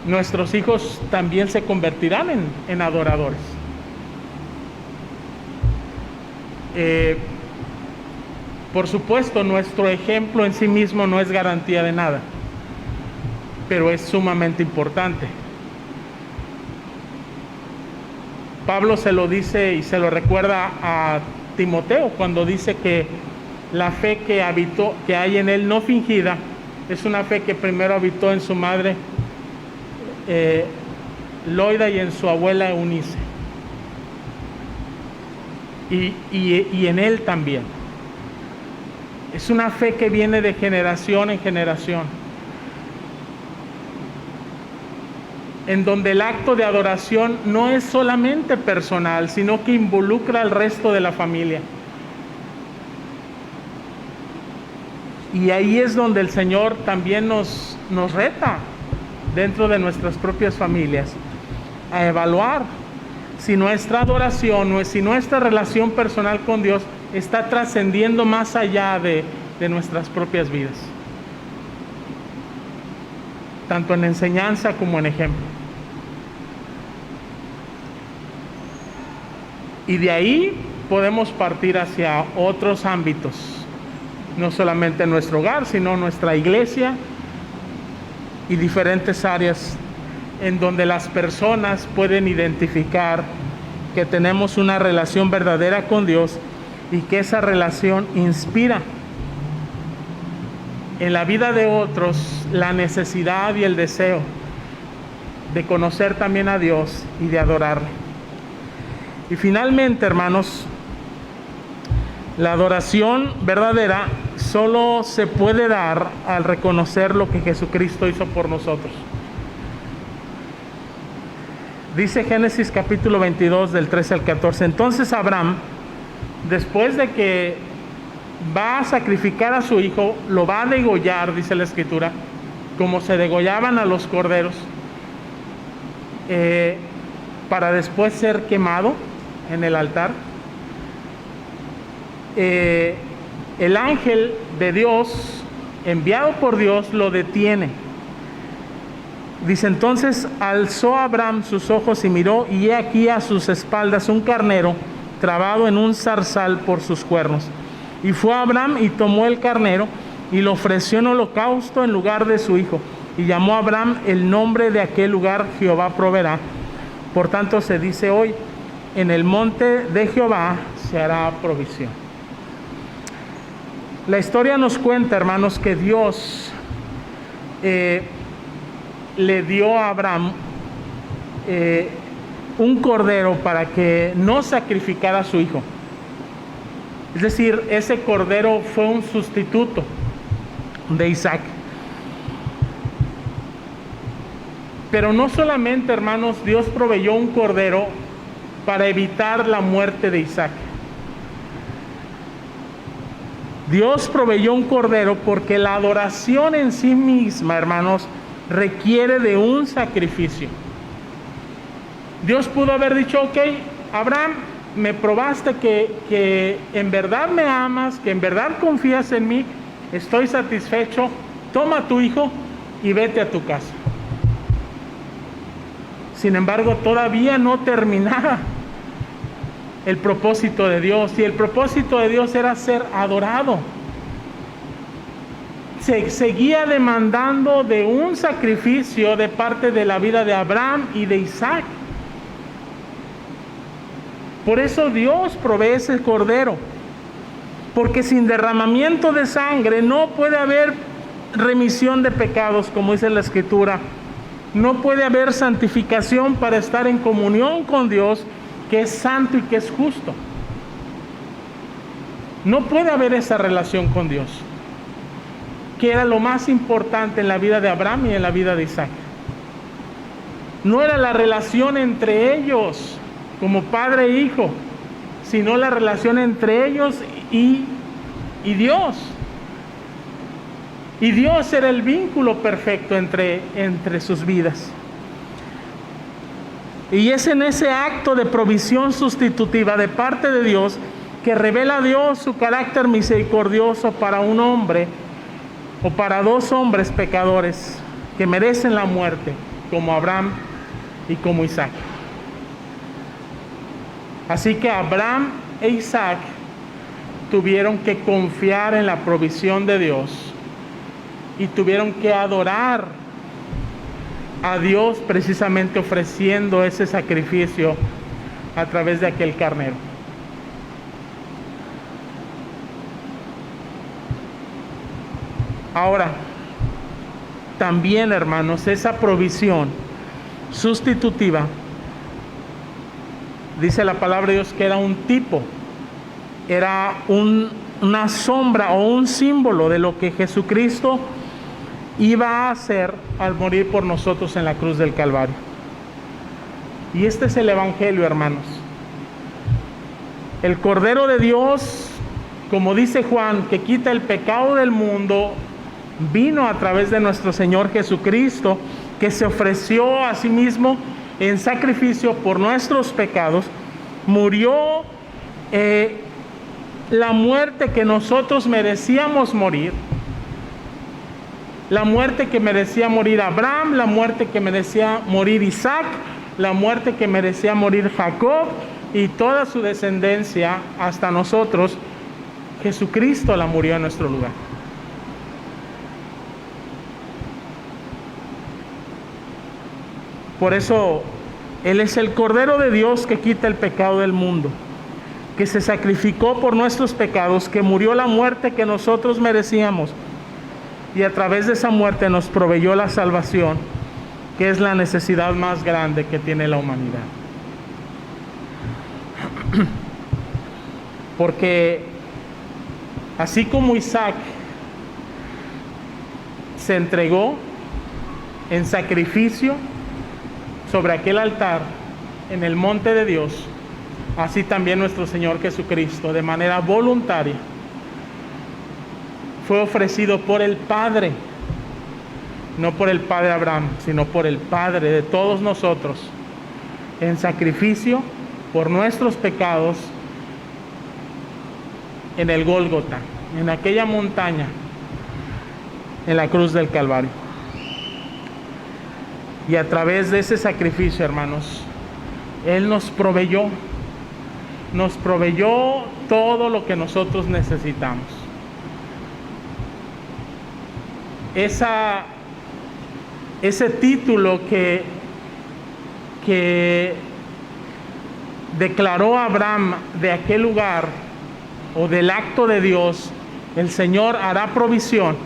nuestros hijos también se convertirán en adoradores. Por supuesto, nuestro ejemplo en sí mismo no es garantía de nada, pero es sumamente importante. Pablo se lo dice y se lo recuerda a Timoteo cuando dice que la fe que hay en él no fingida, es una fe que primero habitó en su madre Loida y en su abuela Eunice, y en él también. Es una fe que viene de generación en generación, en donde el acto de adoración no es solamente personal, sino que involucra al resto de la familia. Y ahí es donde el Señor también nos reta dentro de nuestras propias familias a evaluar si nuestra adoración, si nuestra relación personal con Dios está trascendiendo más allá de nuestras propias vidas, tanto en enseñanza como en ejemplo. Y de ahí podemos partir hacia otros ámbitos, no solamente nuestro hogar, sino nuestra iglesia y diferentes áreas en donde las personas pueden identificar que tenemos una relación verdadera con Dios y que esa relación inspira en la vida de otros la necesidad y el deseo de conocer también a Dios y de adorarle. Y finalmente, hermanos, la adoración verdadera solo se puede dar al reconocer lo que Jesucristo hizo por nosotros. Dice Génesis capítulo 22 del 13 al 14. Entonces Abraham, después de que va a sacrificar a su hijo, lo va a degollar, dice la Escritura, como se degollaban a los corderos, para después ser quemado en el altar. El ángel de Dios, enviado por Dios, lo detiene. Dice: entonces alzó Abraham sus ojos y miró, y he aquí a sus espaldas un carnero trabado en un zarzal por sus cuernos. Y fue Abraham y tomó el carnero y lo ofreció en holocausto en lugar de su hijo. Y llamó a Abraham el nombre de aquel lugar: Jehová proveerá. Por tanto se dice hoy: en el monte de Jehová se hará provisión. La historia nos cuenta, hermanos, que Dios le dio a Abraham un cordero para que no sacrificara a su hijo. Es decir, ese cordero fue un sustituto de Isaac. Pero no solamente, hermanos, Dios proveyó un cordero para evitar la muerte de Isaac. Dios proveyó un cordero porque la adoración en sí misma, hermanos, requiere de un sacrificio. Dios pudo haber dicho: ok, Abraham, me probaste que en verdad me amas, que en verdad confías en mí, estoy satisfecho, toma a tu hijo y vete a tu casa. Sin embargo, todavía no terminaba el propósito de Dios, y el propósito de Dios era ser adorado. Se seguía demandando de un sacrificio de parte de la vida de Abraham y de Isaac. Por eso Dios provee ese cordero, porque sin derramamiento de sangre no puede haber remisión de pecados, como dice la Escritura. No puede haber santificación para estar en comunión con Dios, que es santo y que es justo. No puede haber esa relación con Dios, que era lo más importante en la vida de Abraham y en la vida de Isaac. No era la relación entre ellos como padre e hijo, sino la relación entre ellos y Dios. Y Dios era el vínculo perfecto entre sus vidas. Y es en ese acto de provisión sustitutiva de parte de Dios que revela a Dios su carácter misericordioso para un hombre o para dos hombres pecadores que merecen la muerte, como Abraham y como Isaac. Así que Abraham e Isaac tuvieron que confiar en la provisión de Dios y tuvieron que adorar a Dios precisamente ofreciendo ese sacrificio a través de aquel carnero. Ahora, también, hermanos, esa provisión sustitutiva, dice la palabra de Dios que era un tipo, era una sombra o un símbolo de lo que Jesucristo iba a hacer al morir por nosotros en la cruz del Calvario. Y este es el Evangelio, hermanos. El Cordero de Dios, como dice Juan, que quita el pecado del mundo, vino a través de nuestro Señor Jesucristo, que se ofreció a sí mismo en sacrificio por nuestros pecados, murió la muerte que nosotros merecíamos morir, la muerte que merecía morir Abraham, la muerte que merecía morir Isaac, la muerte que merecía morir Jacob y toda su descendencia hasta nosotros. Jesucristo la murió en nuestro lugar. Por eso Él es el Cordero de Dios que quita el pecado del mundo, que se sacrificó por nuestros pecados, que murió la muerte que nosotros merecíamos y a través de esa muerte nos proveyó la salvación, que es la necesidad más grande que tiene la humanidad. Porque así como Isaac se entregó en sacrificio sobre aquel altar en el monte de Dios, así también nuestro Señor Jesucristo, de manera voluntaria, fue ofrecido por el Padre, no por el Padre Abraham, sino por el Padre de todos nosotros, en sacrificio por nuestros pecados en el Gólgota, en aquella montaña, en la cruz del Calvario. Y a través de ese sacrificio, hermanos, Él nos proveyó todo lo que nosotros necesitamos. Ese título que declaró Abraham de aquel lugar o del acto de Dios, el Señor hará provisión,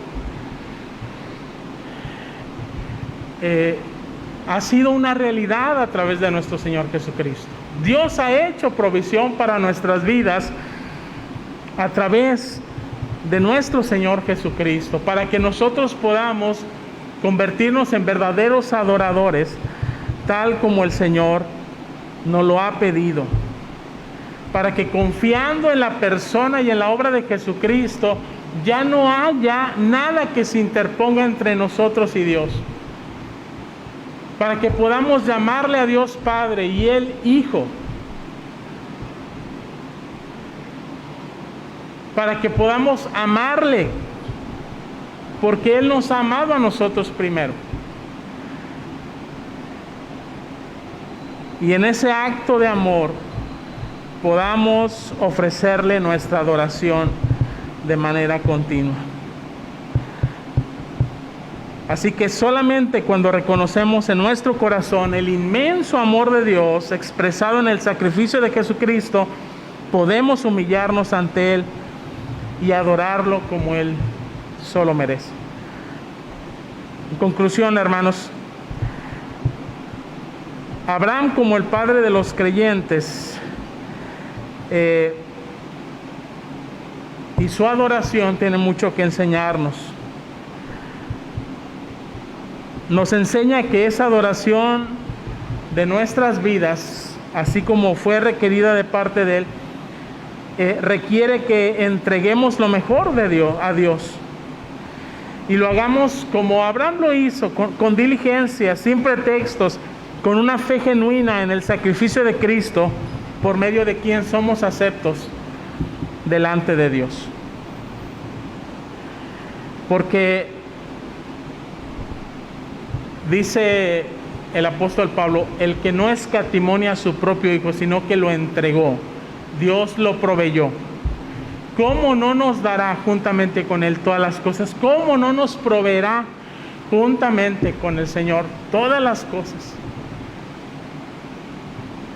ha sido una realidad a través de nuestro Señor Jesucristo. Dios ha hecho provisión para nuestras vidas a través de nuestro Señor Jesucristo, para que nosotros podamos convertirnos en verdaderos adoradores, tal como el Señor nos lo ha pedido, para que confiando en la persona y en la obra de Jesucristo, ya no haya nada que se interponga entre nosotros y Dios, para que podamos llamarle a Dios Padre y Él Hijo, para que podamos amarle, porque Él nos ha amado a nosotros primero. Y en ese acto de amor podamos ofrecerle nuestra adoración de manera continua. Así que solamente cuando reconocemos en nuestro corazón el inmenso amor de Dios expresado en el sacrificio de Jesucristo, podemos humillarnos ante Él y adorarlo como Él solo merece. En conclusión, hermanos, Abraham, como el padre de los creyentes, y su adoración tiene mucho que enseñarnos. Nos enseña que esa adoración de nuestras vidas, así como fue requerida de parte de Él, requiere que entreguemos lo mejor de Dios a Dios. Y lo hagamos como Abraham lo hizo, con diligencia, sin pretextos, con una fe genuina en el sacrificio de Cristo, por medio de quien somos aceptos delante de Dios. Porque dice el apóstol Pablo, el que no escatimó a su propio Hijo, sino que lo entregó, Dios lo proveyó. ¿Cómo no nos dará juntamente con Él todas las cosas? ¿Cómo no nos proveerá juntamente con el Señor todas las cosas?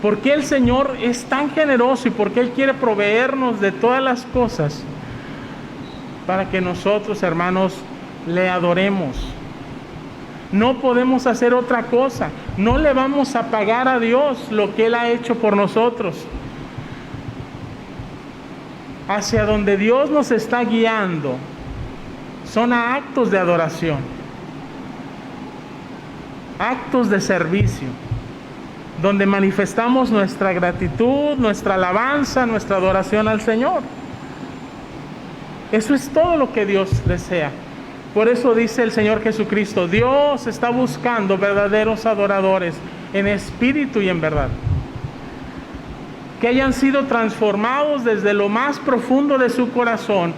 ¿Por qué el Señor es tan generoso y por qué Él quiere proveernos de todas las cosas? Para que nosotros, hermanos, le adoremos. No podemos hacer otra cosa. No le vamos a pagar a Dios lo que Él ha hecho por nosotros. Hacia donde Dios nos está guiando son a actos de adoración, actos de servicio, donde manifestamos nuestra gratitud, nuestra alabanza, nuestra adoración al Señor. Eso es todo lo que Dios desea. Por eso dice el Señor Jesucristo, Dios está buscando verdaderos adoradores en espíritu y en verdad, que hayan sido transformados desde lo más profundo de su corazón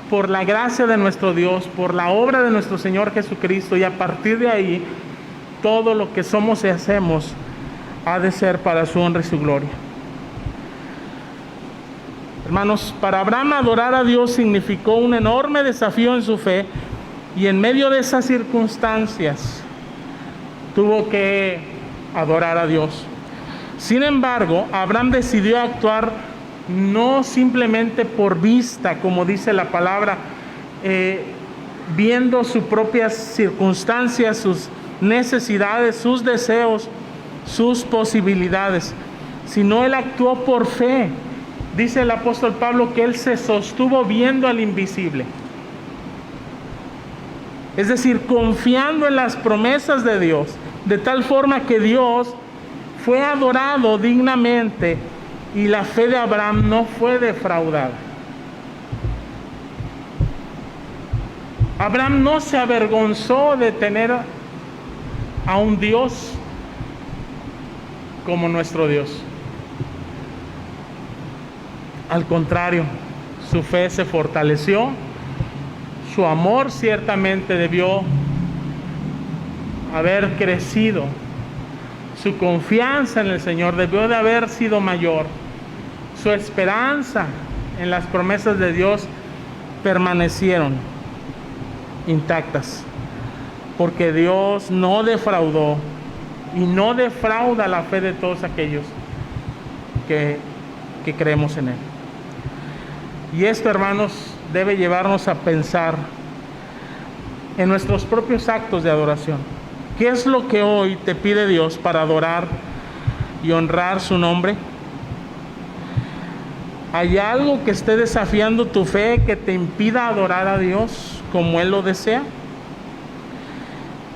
por la gracia de nuestro Dios, por la obra de nuestro Señor Jesucristo, y a partir de ahí todo lo que somos y hacemos ha de ser para su honra y su gloria. Hermanos, para Abraham adorar a Dios significó un enorme desafío en su fe, y en medio de esas circunstancias tuvo que adorar a Dios. Sin embargo, Abraham decidió actuar no simplemente por vista, como dice la palabra, viendo sus propias circunstancias, sus necesidades, sus deseos, sus posibilidades, sino él actuó por fe. Dice el apóstol Pablo que él se sostuvo viendo al invisible. Es decir, confiando en las promesas de Dios, de tal forma que Dios fue adorado dignamente y la fe de Abraham no fue defraudada. Abraham no se avergonzó de tener a un Dios como nuestro Dios. Al contrario, su fe se fortaleció, su amor ciertamente debió haber crecido, su confianza en el Señor debió de haber sido mayor, su esperanza en las promesas de Dios permanecieron intactas, porque Dios no defraudó y no defrauda la fe de todos aquellos que creemos en Él. Y esto, hermanos, debe llevarnos a pensar en nuestros propios actos de adoración. ¿Qué es lo que hoy te pide Dios para adorar y honrar su nombre? ¿Hay algo que esté desafiando tu fe que te impida adorar a Dios como Él lo desea?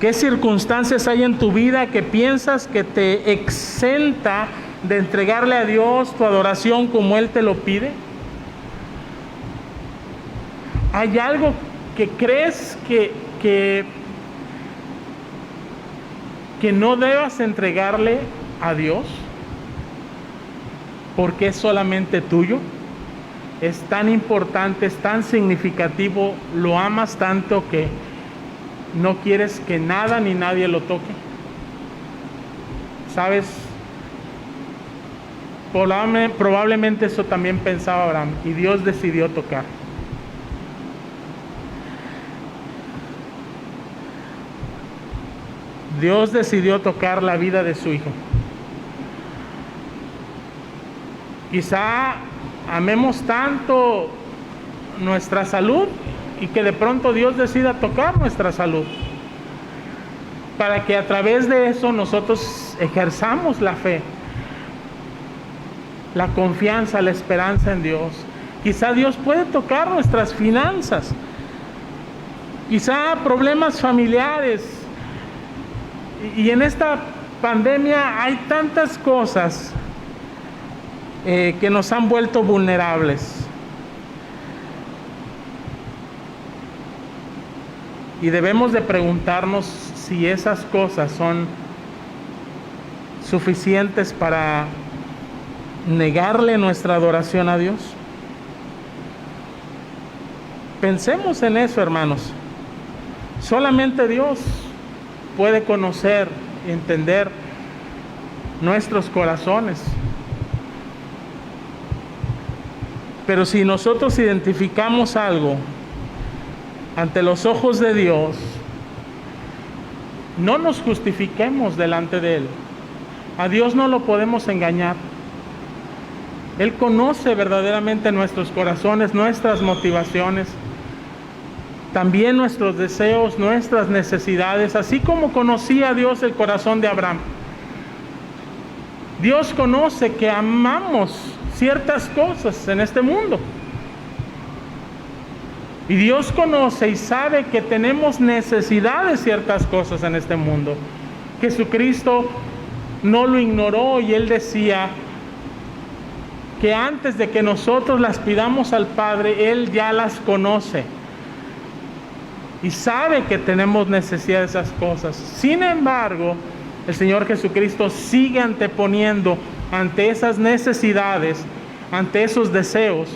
¿Qué circunstancias hay en tu vida que piensas que te exenta de entregarle a Dios tu adoración como Él te lo pide? ¿Hay algo que crees que no debas entregarle a Dios porque es solamente tuyo? Es tan importante, es tan significativo, lo amas tanto que no quieres que nada ni nadie lo toque. ¿Sabes? Probablemente eso también pensaba Abraham, y Dios decidió tocar. Dios decidió tocar la vida de su hijo. Quizá amemos tanto nuestra salud y que de pronto Dios decida tocar nuestra salud, para que a través de eso nosotros ejerzamos la fe, la confianza, la esperanza en Dios. Quizá Dios puede tocar nuestras finanzas, quizá problemas familiares. Y en esta pandemia hay tantas cosas que nos han vuelto vulnerables. Y debemos de preguntarnos si esas cosas son suficientes para negarle nuestra adoración a Dios. Pensemos en eso, hermanos. Solamente Dios puede conocer y entender nuestros corazones. Pero si nosotros identificamos algo ante los ojos de Dios, no nos justifiquemos delante de Él. A Dios no lo podemos engañar. Él conoce verdaderamente nuestros corazones, nuestras motivaciones, también nuestros deseos, nuestras necesidades, así como conocía Dios el corazón de Abraham. Dios conoce que amamos ciertas cosas en este mundo. Y Dios conoce y sabe que tenemos necesidad de ciertas cosas en este mundo. Jesucristo no lo ignoró y Él decía que antes de que nosotros las pidamos al Padre, Él ya las conoce. Y sabe que tenemos necesidad de esas cosas. Sin embargo, el Señor Jesucristo sigue anteponiendo ante esas necesidades, ante esos deseos,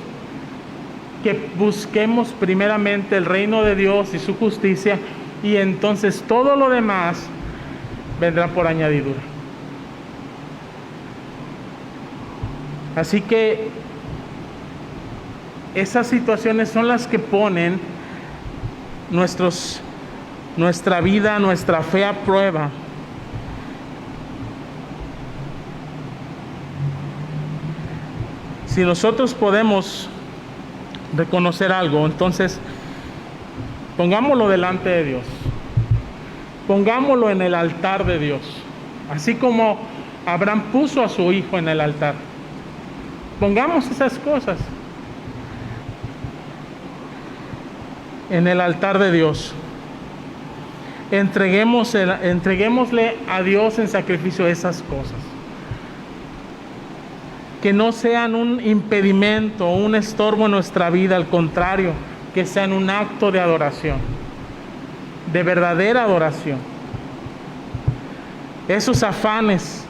que busquemos primeramente el reino de Dios y su justicia, y entonces todo lo demás vendrá por añadidura. Así que esas situaciones son las que ponen nuestra vida, nuestra fe a prueba. Si nosotros podemos reconocer algo, entonces pongámoslo delante de Dios, pongámoslo en el altar de Dios, así como Abraham puso a su hijo en el altar. Pongamos esas cosas en el altar de Dios. Entreguémosle a Dios en sacrificio esas cosas. Que no sean un impedimento o un estorbo en nuestra vida, al contrario, que sean un acto de adoración, de verdadera adoración. Esos afanes,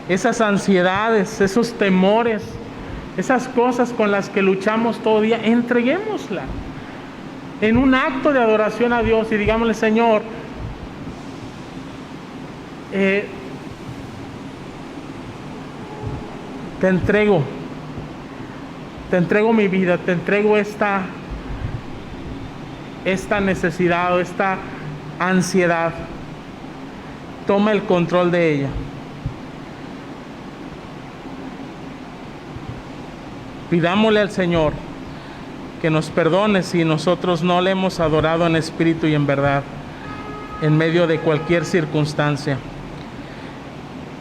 esas ansiedades, esos temores, esas cosas con las que luchamos todo día, entreguémosla en un acto de adoración a Dios y digámosle: Señor, te entrego mi vida, te entrego esta necesidad o esta ansiedad. Toma el control de ella. Pidámosle al Señor que nos perdone si nosotros no le hemos adorado en espíritu y en verdad, en medio de cualquier circunstancia.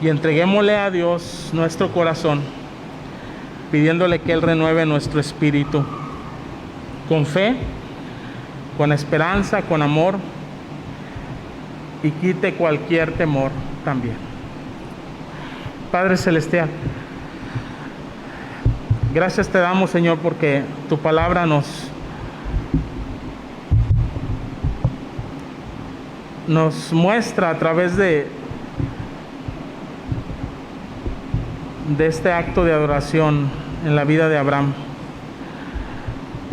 Y entreguémosle a Dios nuestro corazón, pidiéndole que Él renueve nuestro espíritu con fe, con esperanza, con amor, y quite cualquier temor también. Padre Celestial, gracias te damos, Señor, porque tu palabra nos muestra a través de este acto de adoración en la vida de Abraham,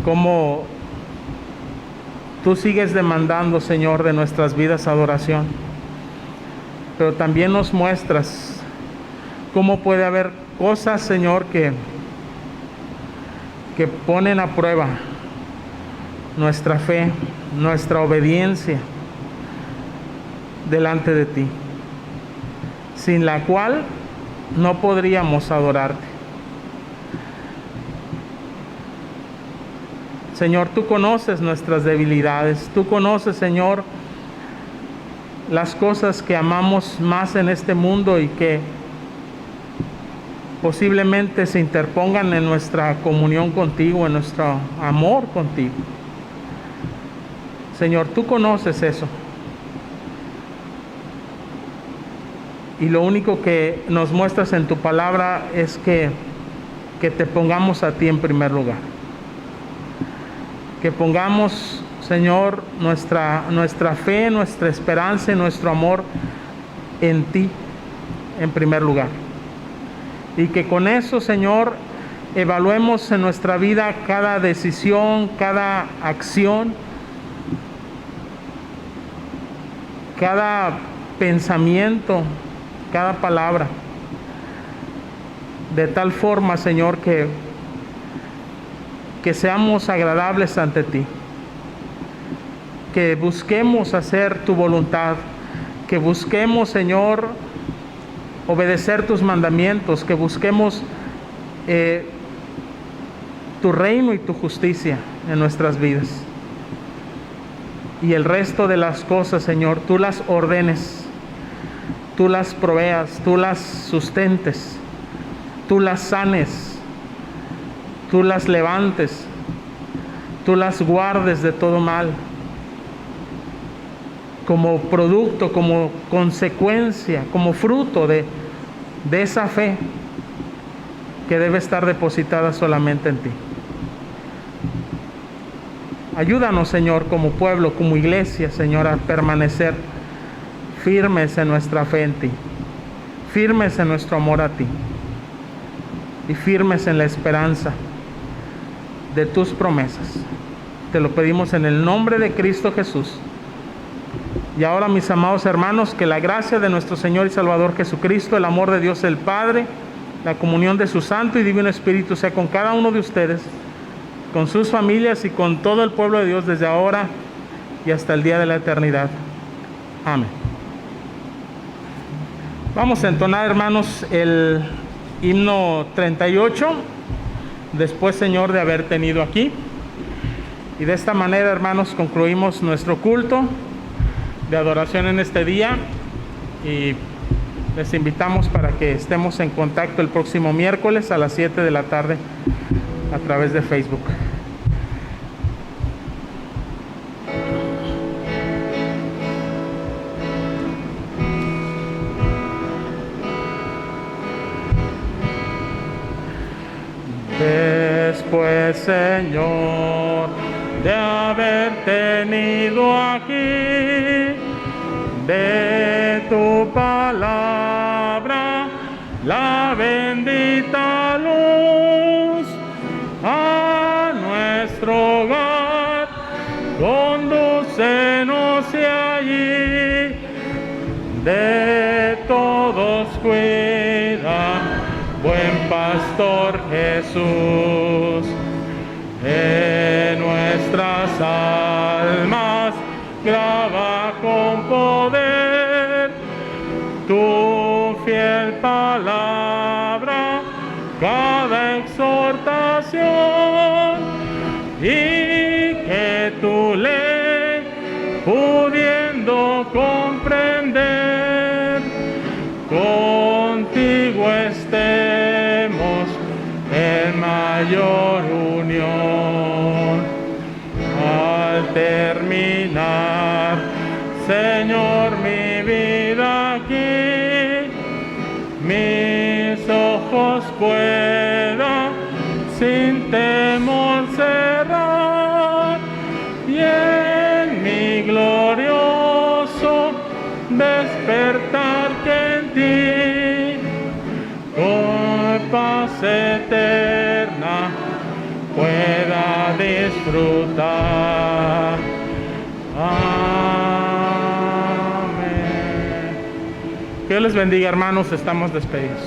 cómo tú sigues demandando, Señor, de nuestras vidas adoración, pero también nos muestras cómo puede haber cosas, Señor, que ponen a prueba nuestra fe, nuestra obediencia delante de ti, sin la cual no podríamos adorarte. Señor, tú conoces nuestras debilidades, tú conoces, Señor, las cosas que amamos más en este mundo y que posiblemente se interpongan en nuestra comunión contigo, en nuestro amor contigo. Señor, tú conoces eso. Y lo único que nos muestras en tu palabra es que te pongamos a ti en primer lugar. Que pongamos, Señor, nuestra fe, nuestra esperanza y nuestro amor en ti en primer lugar. Y que con eso, Señor, evaluemos en nuestra vida cada decisión, cada acción, cada pensamiento, cada palabra, de tal forma, Señor, que seamos agradables ante ti, que busquemos hacer tu voluntad, que busquemos, Señor, obedecer tus mandamientos, que busquemos tu reino y tu justicia en nuestras vidas. Y el resto de las cosas, Señor, tú las ordenes, tú las proveas, tú las sustentes, tú las sanes, tú las levantes, tú las guardes de todo mal, como producto, como consecuencia, como fruto de esa fe que debe estar depositada solamente en ti. Ayúdanos, Señor, como pueblo, como iglesia, Señor, a permanecer firmes en nuestra fe en ti, firmes en nuestro amor a ti y firmes en la esperanza de tus promesas. Te lo pedimos en el nombre de Cristo Jesús. Y ahora, mis amados hermanos, que la gracia de nuestro Señor y Salvador Jesucristo, el amor de Dios el Padre, la comunión de su Santo y Divino Espíritu sea con cada uno de ustedes, con sus familias y con todo el pueblo de Dios desde ahora y hasta el día de la eternidad. Amén. Vamos a entonar, hermanos, el himno 38, después, Señor, de haber tenido aquí. Y de esta manera, hermanos, concluimos nuestro culto de adoración en este día y les invitamos para que estemos en contacto el próximo miércoles a las 7 de la tarde a través de Facebook. Después, Señor, de haber tenido aquí de tu palabra la bendita luz, a nuestro hogar condúcenos y allí de todos cuida, buen pastor Jesús. En nuestras almas graba con poder tu fiel palabra, cada exhortación, y que tu ley, pudiendo comprender, contigo estemos en mayor unión. Al terminar, Señor, mi vida aquí, mis ojos puedan sin temor cerrar, y en mi glorioso despertar que en ti, con paz eterna, pueda disfrutar. Amén. Que Dios les bendiga, hermanos, estamos despedidos.